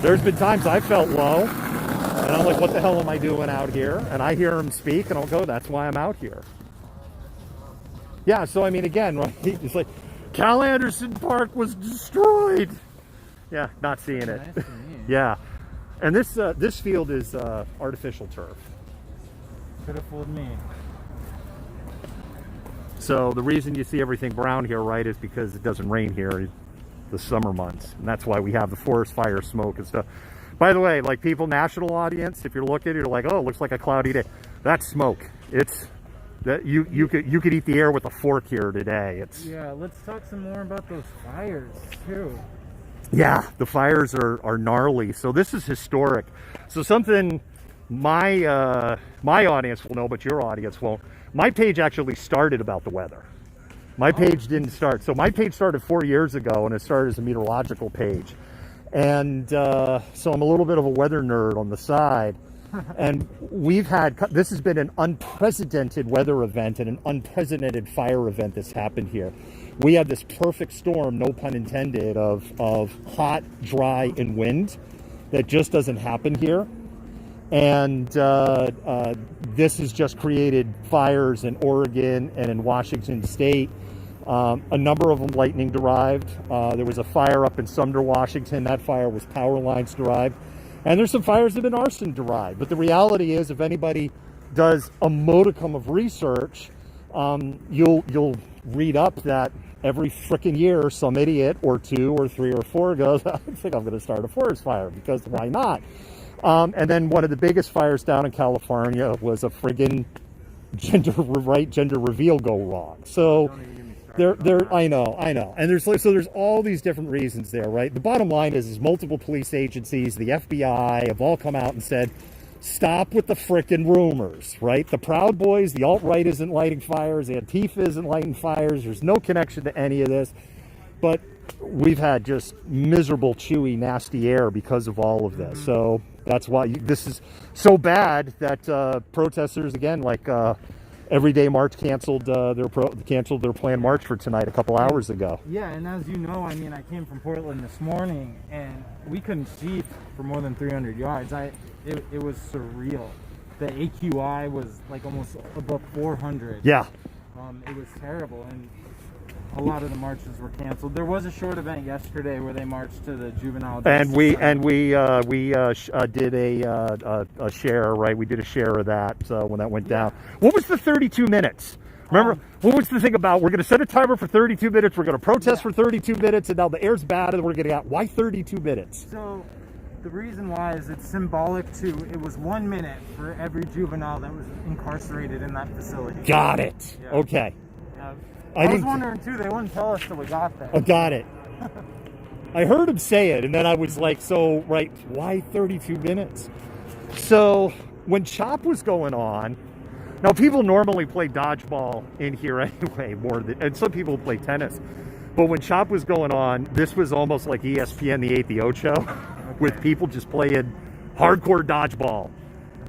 There's been times I felt low, and I'm like, what the hell am I doing out here? And I hear them speak, and I'll go, that's why I'm out here. Yeah, so I mean, again, right? It's like, Cal Anderson Park was destroyed. Yeah, not seeing it. Yeah, and this field is artificial turf. Could have fooled me. So the reason you see everything brown here, right, is because it doesn't rain here the summer months, and that's why we have the forest fire smoke and stuff. By the way, like people, national audience, if you're looking, you're like, oh, it looks like a cloudy day. That's smoke. It's that you could eat the air with a fork here today. It's Yeah, let's talk some more about those fires too. Yeah, the fires are gnarly. So this is historic. So something my my audience will know, but your audience won't. My page actually started about the weather. My page didn't start. So my page started 4 years ago, and it started as a meteorological page. And so I'm a little bit of a weather nerd on the side. And this has been an unprecedented weather event and an unprecedented fire event that's happened here. We had this perfect storm, no pun intended, of hot, dry, and wind that just doesn't happen here. And this has just created fires in Oregon and in Washington State. A number of them lightning derived. There was a fire up in Sumter, Washington. That fire was power lines derived. And there's some fires that have been arson derived. But the reality is, if anybody does a modicum of research, you'll read up that every frickin' year some idiot or two or three or four goes, I think I'm going to start a forest fire, because why not? And then one of the biggest fires down in California was a friggin' gender reveal go wrong. So I know. And there's all these different reasons there, right? The bottom line is multiple police agencies, the FBI have all come out and said, stop with the frickin' rumors, right? The Proud Boys, the alt-right isn't lighting fires, Antifa isn't lighting fires, there's no connection to any of this. But we've had just miserable, chewy, nasty air because of all of this. So that's why this is so bad that protesters, again, like Everyday March canceled their planned march for tonight a couple hours ago. Yeah, and as you know, I mean, I came from Portland this morning, and we couldn't see for more than 300 yards. It was surreal. The AQI was like almost above 400. Yeah. It was terrible, and a lot of the marches were canceled. There was a short event yesterday where they marched to the juvenile justice and we center. did a share, right? We did a share of that when that went down. What was the 32 minutes? Remember, what was the thing about, we're going to set a timer for 32 minutes, we're going to protest for 32 minutes, and now the air's bad, and we're going to get, why 32 minutes? So the reason why is it's symbolic to, it was 1 minute for every juvenile that was incarcerated in that facility. Got it. Yeah. Okay. I was wondering too, they wouldn't tell us till we got there. I got it. I heard him say it, and then I was like, so, right, why 32 minutes? So when CHOP was going on, now people normally play dodgeball in here anyway, and some people play tennis. But when CHOP was going on, this was almost like ESPN The 8 The Ocho, with people just playing hardcore dodgeball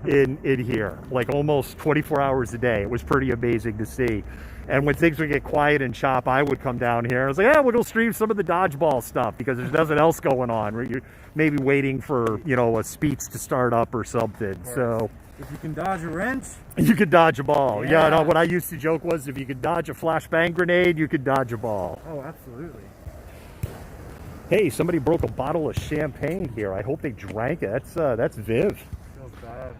in here, like almost 24 hours a day. It was pretty amazing to see. And when things would get quiet in CHOP, I would come down here. I was like, yeah, we'll go stream some of the dodgeball stuff, because there's nothing else going on. You're maybe waiting for, a speech to start up or something. So if you can dodge a wrench, you could dodge a ball. Yeah, no, what I used to joke was, if you could dodge a flashbang grenade, you could dodge a ball. Oh, absolutely. Hey, somebody broke a bottle of champagne here. I hope they drank it. That's Viv. Feels bad.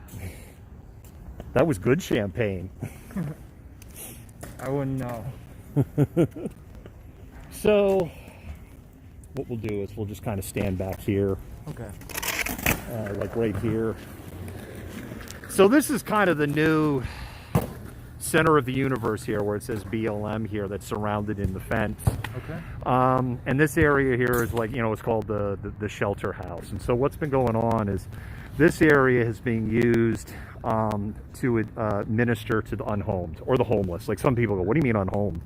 That was good champagne. I wouldn't know. So what we'll do is we'll just kind of stand back here. Okay. Like right here. So this is kind of the new center of the universe here, where it says BLM here, that's surrounded in the fence. Okay. And this area here is like, it's called the shelter house. And so what's been going on is this area is being used to minister to the unhomed or the homeless. Like, some people go, what do you mean unhomed?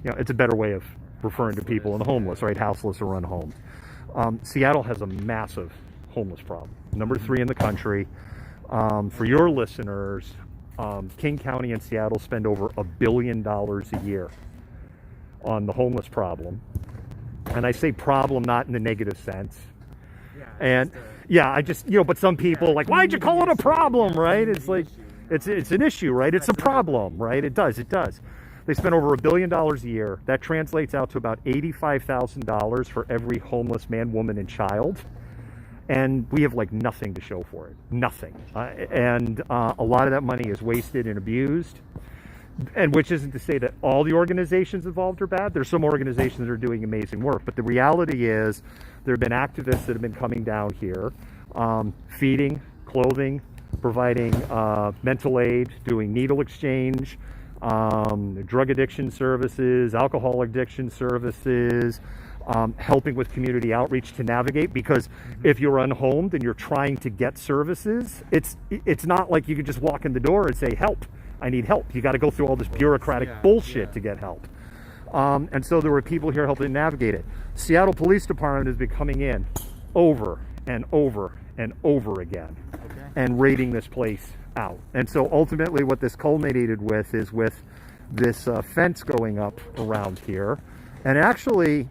It's a better way of referring to people in the homeless, right? Houseless or unhomed. Seattle has a massive homeless problem. Number 3 in the country. For your listeners, King County and Seattle spend over $1 billion a year on the homeless problem. And I say problem not in the negative sense. And but some people like, why'd you call it a problem, right? It's like, it's an issue, right? It's a problem, right? It does. They spend over $1 billion a year. That translates out to about $85,000 for every homeless man, woman, and child. And we have like nothing to show for it. Nothing. And a lot of that money is wasted and abused. And which isn't to say that all the organizations involved are bad. There's some organizations that are doing amazing work. But the reality is, there have been activists that have been coming down here. feeding, clothing, providing mental aid, doing needle exchange, drug addiction services, alcohol addiction services, helping with community outreach to navigate, because if you're unhomed and you're trying to get services, it's not like you could just walk in the door and say, help, I need help. You got to go through all this bureaucratic bullshit to get help. And so there were people here helping navigate it. Seattle Police Department has been coming in over and over and over again and raiding this place out. And so ultimately what this culminated with is with this fence going up around here. And actually,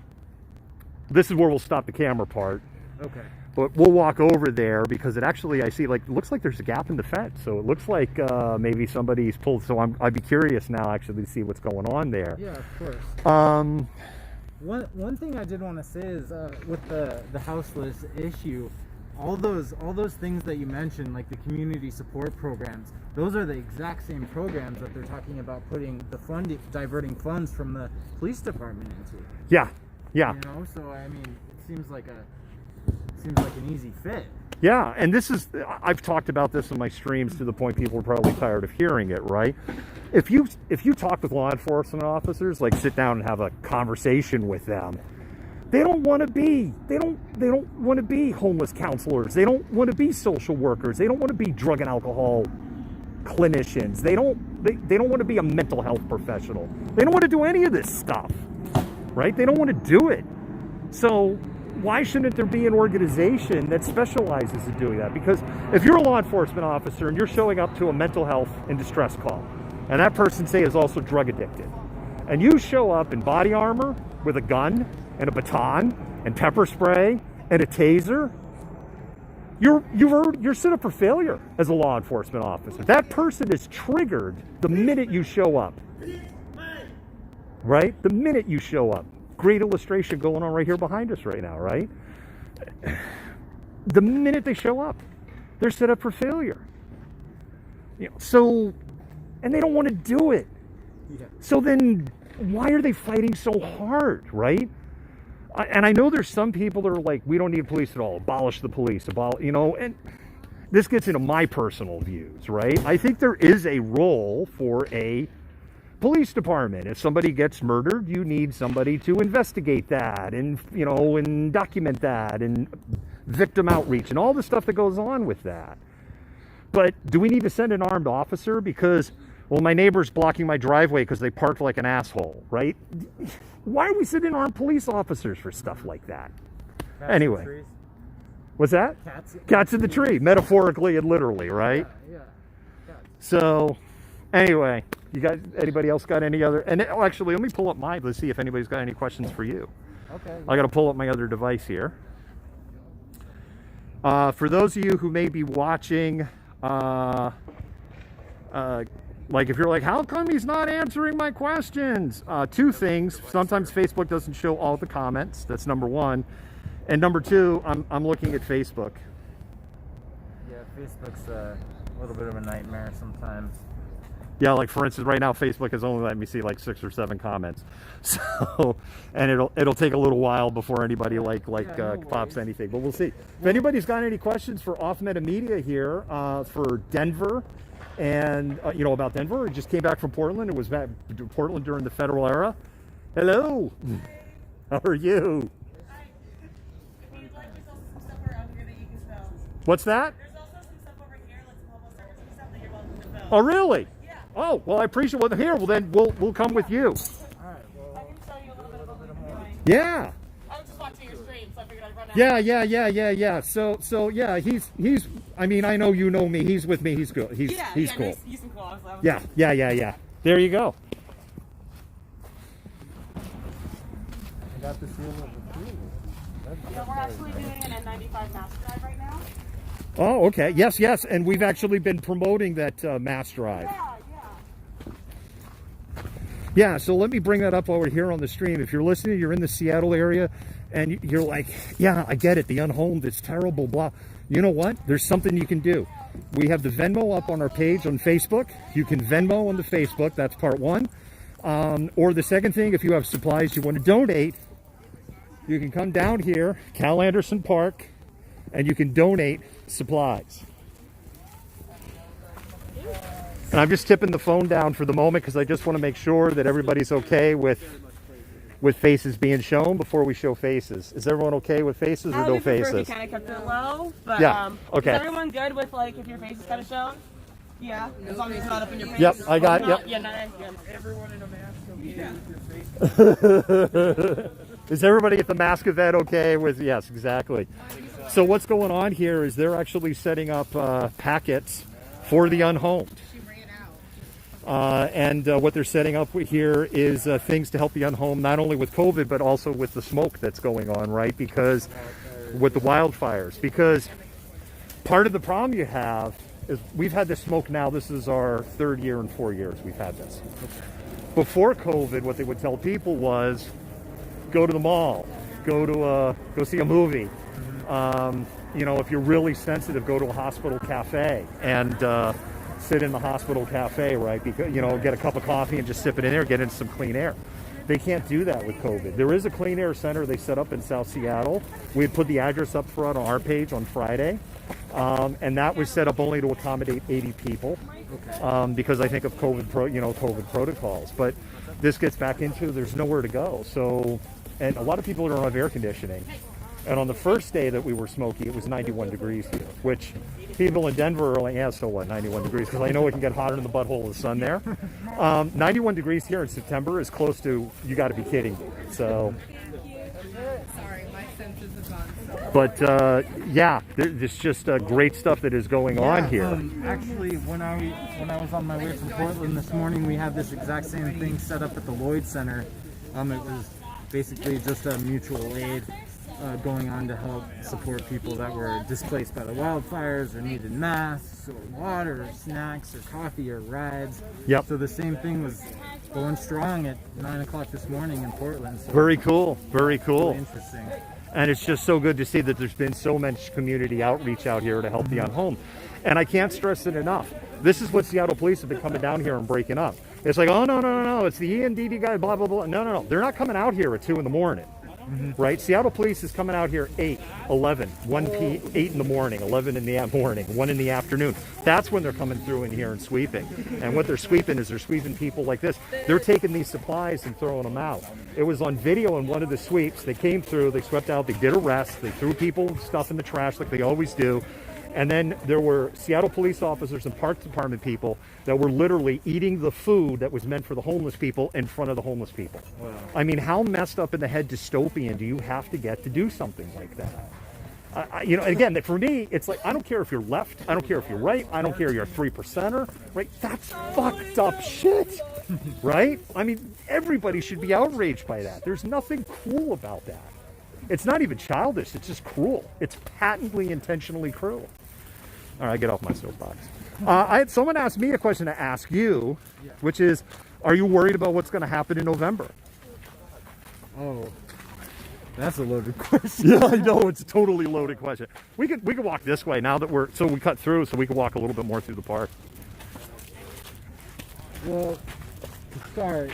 this is where we'll stop the camera part. Okay. But we'll walk over there because it actually, I see, like, looks like there's a gap in the fence. So it looks like maybe somebody's pulled. So I'd be curious now actually to see what's going on there. Yeah, of course. One thing I did want to say is with the houseless issue, all those things that you mentioned, like the community support programs, those are the exact same programs that they're talking about putting the diverting funds from the police department into. Yeah, yeah. You know, so I mean, it seems like an easy fit. Yeah, and this is, I've talked about this in my streams to the point people are probably tired of hearing it, right? If you talk with law enforcement officers, like sit down and have a conversation with them, they don't want to be homeless counselors. They don't want to be social workers. They don't want to be drug and alcohol clinicians. They don't want to be a mental health professional. They don't want to do any of this stuff, right? They don't want to do it. So why shouldn't there be an organization that specializes in doing that? Because if you're a law enforcement officer and you're showing up to a mental health and distress call, and that person, say, is also drug addicted, and you show up in body armor with a gun and a baton and pepper spray and a taser, you're set up for failure as a law enforcement officer. That person is triggered the minute you show up. Right? The minute you show up. Great illustration going on right here behind us right now, right? The minute they show up, they're set up for failure. You know, so, and they don't want to do it. Yeah. So then why are they fighting so hard, right? And I know there's some people that are like, we don't need police at all, abolish the police, you know, and this gets into my personal views, right? I think there is a role for a police department. If somebody gets murdered, you need somebody to investigate that and, you know, and document that and victim outreach and all the stuff that goes on with that. But do we need to send an armed officer because, well, my neighbor's blocking my driveway because they parked like an asshole, right? Why are we sending armed police officers for stuff like that? Cats anyway. What's that? Cats in the tree, metaphorically and literally, right? Yeah. So, anyway, you guys, anybody else got any other? And actually, let me pull up mine. Let's see if anybody's got any questions for you. Okay. I got to pull up my other device here. For those of you who may be watching, like if you're like, how come he's not answering my questions? Two things. Sometimes Facebook doesn't show all the comments. That's number one. And number two, I'm looking at Facebook. Yeah, Facebook's a little bit of a nightmare sometimes. Yeah, like for instance, right now Facebook has only let me see like 6 or 7 comments. So, and it'll take a little while before anybody pops anything. But we'll see. If anybody's got any questions for Off Meta Media here for Denver. And, you know, about Denver, it just came back from Portland. It was back to Portland during the federal era. Hello. How are you? Hi. If you'd like, there's also some stuff around here that you can film. What's that? There's also some stuff over here, like some mobile service and stuff that you're welcome to film. Oh, really? Yeah. Oh, well, I appreciate it. Well, here, well, then we'll come with you. All right. Well, I can show you a little bit of what we're doing. Yeah. I was just watching your stream, so I figured I'd run out. Yeah. So yeah, he's. I mean, I know you know me. He's with me. He's good. He's cool. Nice, he's cool. Yeah. There you go. I got the seal of approval. Yeah, we're actually doing an N95 mass drive right now. Oh, okay. Yes. And we've actually been promoting that mass drive. Yeah, so let me bring that up while we're here on the stream. If you're listening, you're in the Seattle area, and you're like, yeah, I get it. The unhomed, it's terrible, blah. You know what? There's something you can do. We have the Venmo up on our page on Facebook. You can Venmo on the Facebook. That's part one. Or the second thing, if you have supplies you want to donate, you can come down here, Cal Anderson Park, and you can donate supplies. And I'm just tipping the phone down for the moment because I just want to make sure that everybody's okay with faces being shown before we show faces. Is everyone okay with faces or no faces? We kind of kept it low, but yeah. Okay. Is everyone good with like if your face is kind of shown? Yeah, as long as it's not up in your face. Yep, I got. Not, yep. Yeah, not Everyone in a mask okay with your face. Is everybody at the mask event okay with? Yes, exactly. So what's going on here is they're actually setting up packets for the unhomed. And what they're setting up here is things to help the unhomed, not only with COVID, but also with the smoke that's going on, right? Because with the wildfires, because part of the problem you have is we've had this smoke now. This is our 3rd year in 4 years we've had this. Before COVID, what they would tell people was, go to the mall, go see a movie. You know, if you're really sensitive, go to a hospital cafe and sit in the hospital cafe, right? Because, you know, get a cup of coffee and just sip it in there, get in some clean air. They can't do that with COVID. There is a clean air center they set up in South Seattle. We had put the address up front on our page on Friday. And that was set up only to accommodate 80 people because I think of COVID protocols. But this gets back into there's nowhere to go. So, and a lot of people don't have air conditioning. And on the first day that we were smoky, it was 91 degrees here, which people in Denver are like, yeah, so what, 91 degrees? Because I know it can get hotter in the butthole of the sun there. 91 degrees here in September is close to, you got to be kidding me. So. Sorry, my senses have gone. But yeah, there's just great stuff that is going on here. Actually, when I was on my way from Portland this morning, we had this exact same thing set up at the Lloyd Center. It was basically just a mutual aid going on to help support people that were displaced by the wildfires or needed masks or water or snacks or coffee or rides. Yep. So the same thing was going strong at 9 o'clock this morning in Portland. So very cool. Very cool. really interesting. And it's just so good to see that there's been so much community outreach out here to help the unhomed. And I can't stress it enough. This is what Seattle police have been coming down here and breaking up. It's like, oh, no, it's the ENDD guy, blah, blah, blah. No. They're not coming out here at 2 in the morning, right? Seattle police is coming out here 8, 11, 8 in the morning, 11 in the morning, 1 in the afternoon. That's when they're coming through in here and sweeping. And what they're sweeping is they're sweeping people like this. They're taking these supplies and throwing them out. It was on video in one of the sweeps. They came through, they swept out, they did arrests, they threw people stuff in the trash like they always do. And then there were Seattle police officers and Parks Department people that were literally eating the food that was meant for the homeless people in front of the homeless people. Wow. I mean, how messed up in the head dystopian do you have to get to do something like that? You know, again, for me, it's like, I don't care if you're left, I don't care if you're right, I don't care if you're a 3%er, right? That's fucked up shit, right? I mean, everybody should be outraged by that. There's nothing cool about that. It's not even childish, it's just cruel. It's patently, intentionally cruel. All right, get off my soapbox. I had someone ask me a question to ask you, which is, are you worried about what's going to happen in November? Oh, that's a loaded question. Yeah, I know, it's a totally loaded question. We could walk this way now that we cut through, so we can walk a little bit more through the park. Well, to start,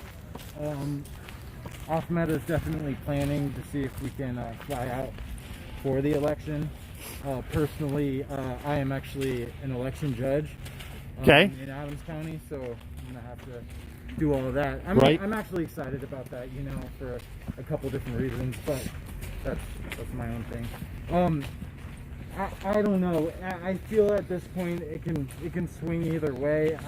Ahmed is definitely planning to see if we can fly out for the election. Personally, I am actually an election judge in Adams County, so I'm going to have to do all of that. I'm actually excited about that, you know, for a couple different reasons, but that's my own thing. I don't know. I feel at this point it can swing either way.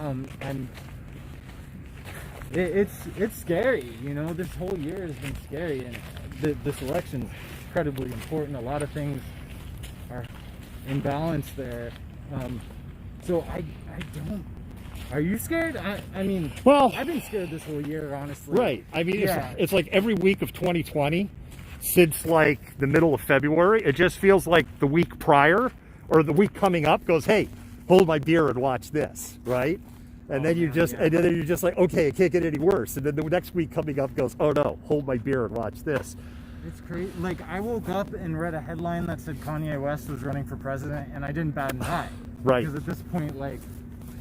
It's scary, you know. This whole year has been scary, and this election is incredibly important. A lot of things are in balance there. So I don't. Are you scared? I mean, well, I've been scared this whole year, honestly. Right. I mean, it's like every week of 2020 since like the middle of February, it just feels like the week prior or the week coming up goes, hey, hold my beer and watch this, right? And then you're just like, okay, it can't get any worse. And then the next week coming up goes, oh no, hold my beer and watch this. It's crazy. Like, I woke up and read a headline that said Kanye West was running for president, and I didn't bat an eye. Right. Because at this point, like,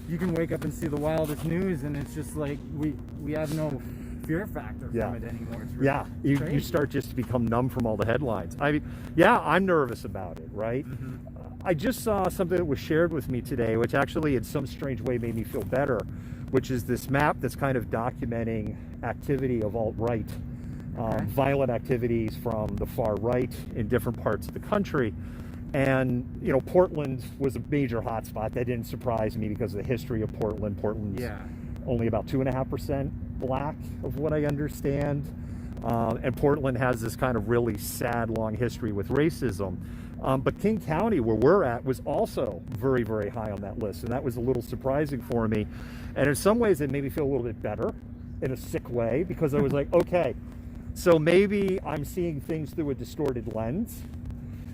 you can wake up and see the wildest news, and it's just like we have no fear factor Yeah. from it anymore. It's really Yeah, you crazy. start just to become numb from all the headlines. I mean, yeah, I'm nervous about it, right? I just saw something that was shared with me today, which actually in some strange way made me feel better, which is this map that's kind of documenting activity of alt-right, violent activities from the far right in different parts of the country. And, you know, Portland was a major hotspot. That didn't surprise me because of the history of Portland. Portland's only about 2.5% black, of what I understand. And Portland has this kind of really sad, long history with racism. But King County, where we're at, was also very, very high on that list. And that was a little surprising for me. And in some ways, it made me feel a little bit better in a sick way, because I was like, okay, so maybe I'm seeing things through a distorted lens.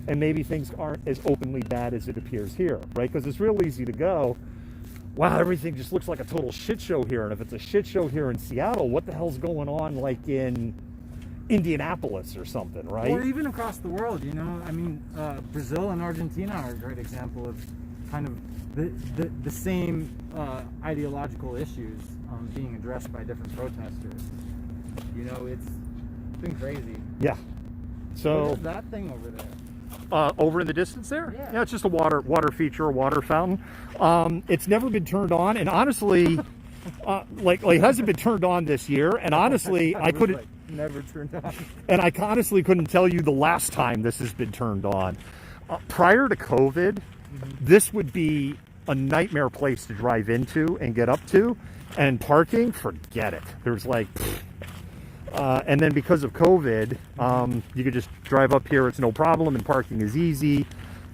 And maybe things aren't as openly bad as it appears here, right? Because it's real easy to go, wow, everything just looks like a total shit show here. And if it's a shit show here in Seattle, what the hell's going on like in Indianapolis or something, right? Or even across the world, you know? I mean, Brazil and Argentina are a great example of kind of the same ideological issues being addressed by different protesters. You know, it's been crazy. Yeah. So what is that thing over there? over in the distance there? Yeah. It's just a water feature, a water fountain. It's never been turned on, and honestly, like it hasn't been turned on this year. And honestly, I couldn't. Like, never turned on. And I honestly couldn't tell you the last time this has been turned on. Prior to COVID, this would be a nightmare place to drive into and get up to, and parking, forget it. There's like. And then because of COVID, you could just drive up here. It's no problem, and parking is easy.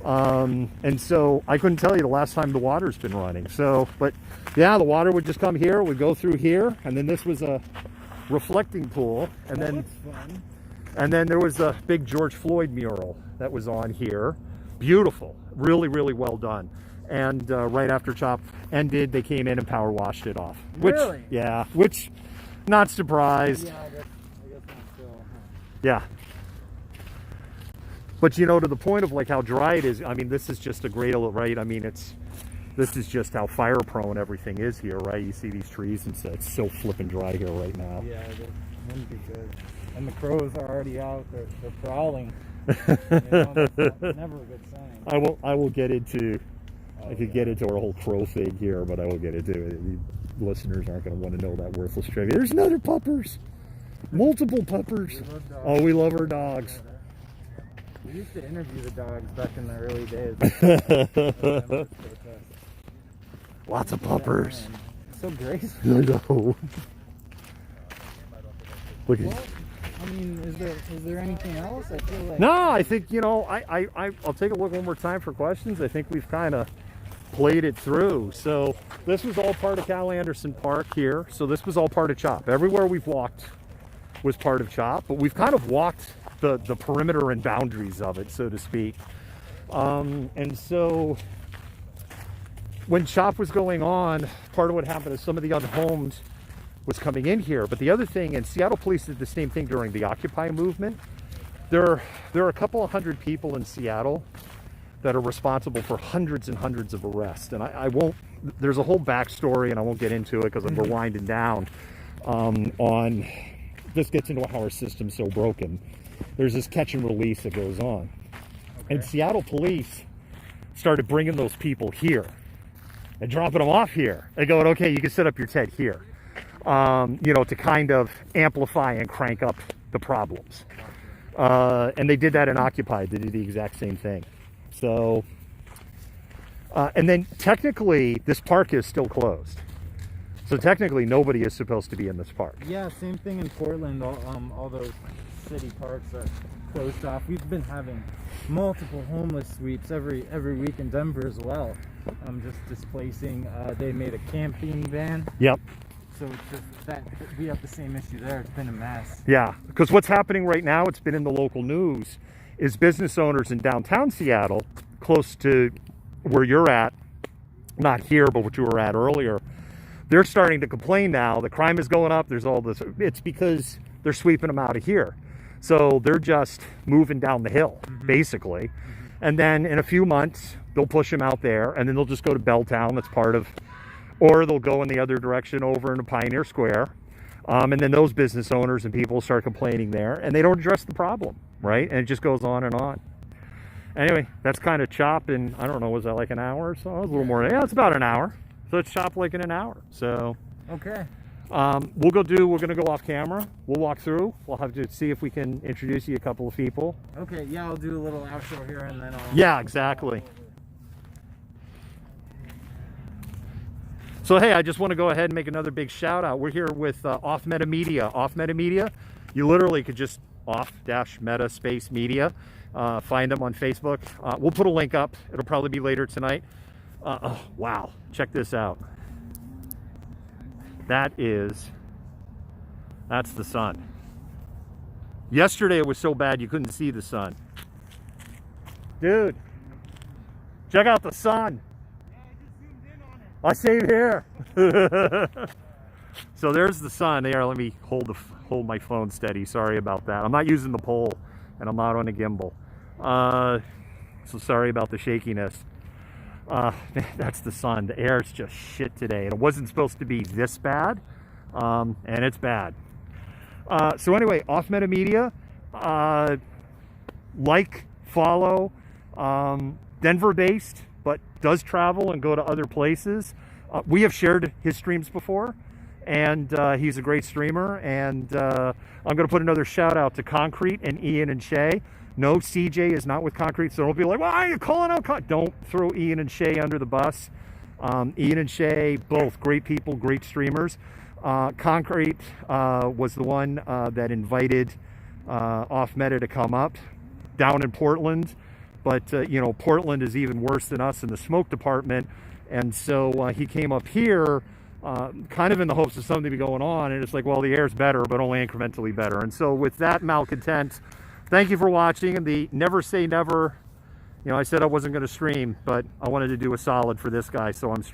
And so I couldn't tell you the last time the water's been running. So, but yeah, the water would just come here, would go through here, and then this was a reflecting pool, and then Fun. and then there was a big George Floyd mural that was on here. Beautiful, really, really well done. And right after CHOP ended, they came in and power washed it off. Which, Really? yeah, which, not surprised. Yeah, I guess not still. Yeah. But you know, to the point of like how dry it is, I mean, this is just a great, right? I mean, this is just how fire prone everything is here, right? You see these trees and so it's so flipping dry here right now. Yeah, that wouldn't be good. And the crows are already out. They're prowling. You know, that's never a good sign. I will get into, I could get into our whole crow thing here, but I will get into it. The listeners aren't going to want to know that worthless trivia. There's another puppers. Multiple puppers. Oh, we love our dogs. We used to interview the dogs back in the early days. Lots of puppers. Man, it's so graceful. I know. Look at Well, I mean, is there anything else? I feel like No, I think, you know, I'll take a look one more time for questions. I think we've kind of played it through. So this was all part of Cal Anderson Park here. So this was all part of CHOP. Everywhere we've walked was part of CHOP, but we've kind of walked the perimeter and boundaries of it, so to speak. And so when CHOP was going on, part of what happened is some of the unhomed was coming in here. But the other thing, and Seattle police did the same thing during the Occupy movement. There are a couple of hundred people in Seattle that are responsible for hundreds and hundreds of arrests. And I won't, there's a whole backstory, and I won't get into it because we're winding down on, this gets into how our system's so broken. There's this catch and release that goes on. Okay. And Seattle police started bringing those people here and dropping them off here and going, okay, you can set up your tent here. You know, to kind of amplify and crank up the problems. And they did that in Occupy. They did the exact same thing. So, and then technically, this park is still closed. So technically, nobody is supposed to be in this park. Yeah, same thing in Portland. All those city parks are closed off. We've been having multiple homeless sweeps every week in Denver as well. Just displacing. They made a camping ban. Yep. So it's just that we have the same issue there. It's been a mess. Yeah, because what's happening right now, it's been in the local news, is business owners in downtown Seattle, close to where you're at, not here, but what you were at earlier, they're starting to complain now. The crime is going up. There's all this. It's because they're sweeping them out of here. So they're just moving down the hill, basically. And then in a few months, they'll push them out there, and then they'll just go to Belltown. That's part of... Or they'll go in the other direction over into Pioneer Square. And then those business owners and people start complaining there, and they don't address the problem, right? And it just goes on and on. Anyway, that's kind of chop in, I don't know, was that like an hour or so? It was a little more. Yeah, it's about an hour. So it's chopped like in an hour. So Okay. we're going to go off camera. We'll walk through. We'll have to see if we can introduce you a couple of people. Okay, yeah, I'll do a little outro here and then I'll... Yeah, exactly. So, hey, I just want to go ahead and make another big shout out. We're here with Off Meta Media. Off Meta Media, you literally could just off-meta space media. Find them on Facebook. We'll put a link up. It'll probably be later tonight. Oh, wow. Check this out. That's the sun. Yesterday it was so bad you couldn't see the sun. Dude, check out the sun. I save here. So there's the sun. There, let me hold my phone steady. Sorry about that. I'm not using the pole, and I'm not on a gimbal. So sorry about the shakiness. That's the sun. The air is just shit today, and it wasn't supposed to be this bad, and it's bad. So anyway, Off Meta Media, like, follow, Denver-based, but does travel and go to other places. We have shared his streams before, and he's a great streamer. And I'm going to put another shout out to Concrete and Ian and Shay. No, CJ is not with Concrete, so don't be like, why are you calling out Don't throw Ian and Shay under the bus. Ian and Shay, both great people, great streamers. Concrete was the one that invited Off Meta to come up down in Portland. But, you know, Portland is even worse than us in the smoke department. And so he came up here kind of in the hopes of something to be going on. And it's like, well, the air's better, but only incrementally better. And so with that, Malcontent, thank you for watching. And the never say never, you know, I said I wasn't going to stream, but I wanted to do a solid for this guy. So I'm streaming.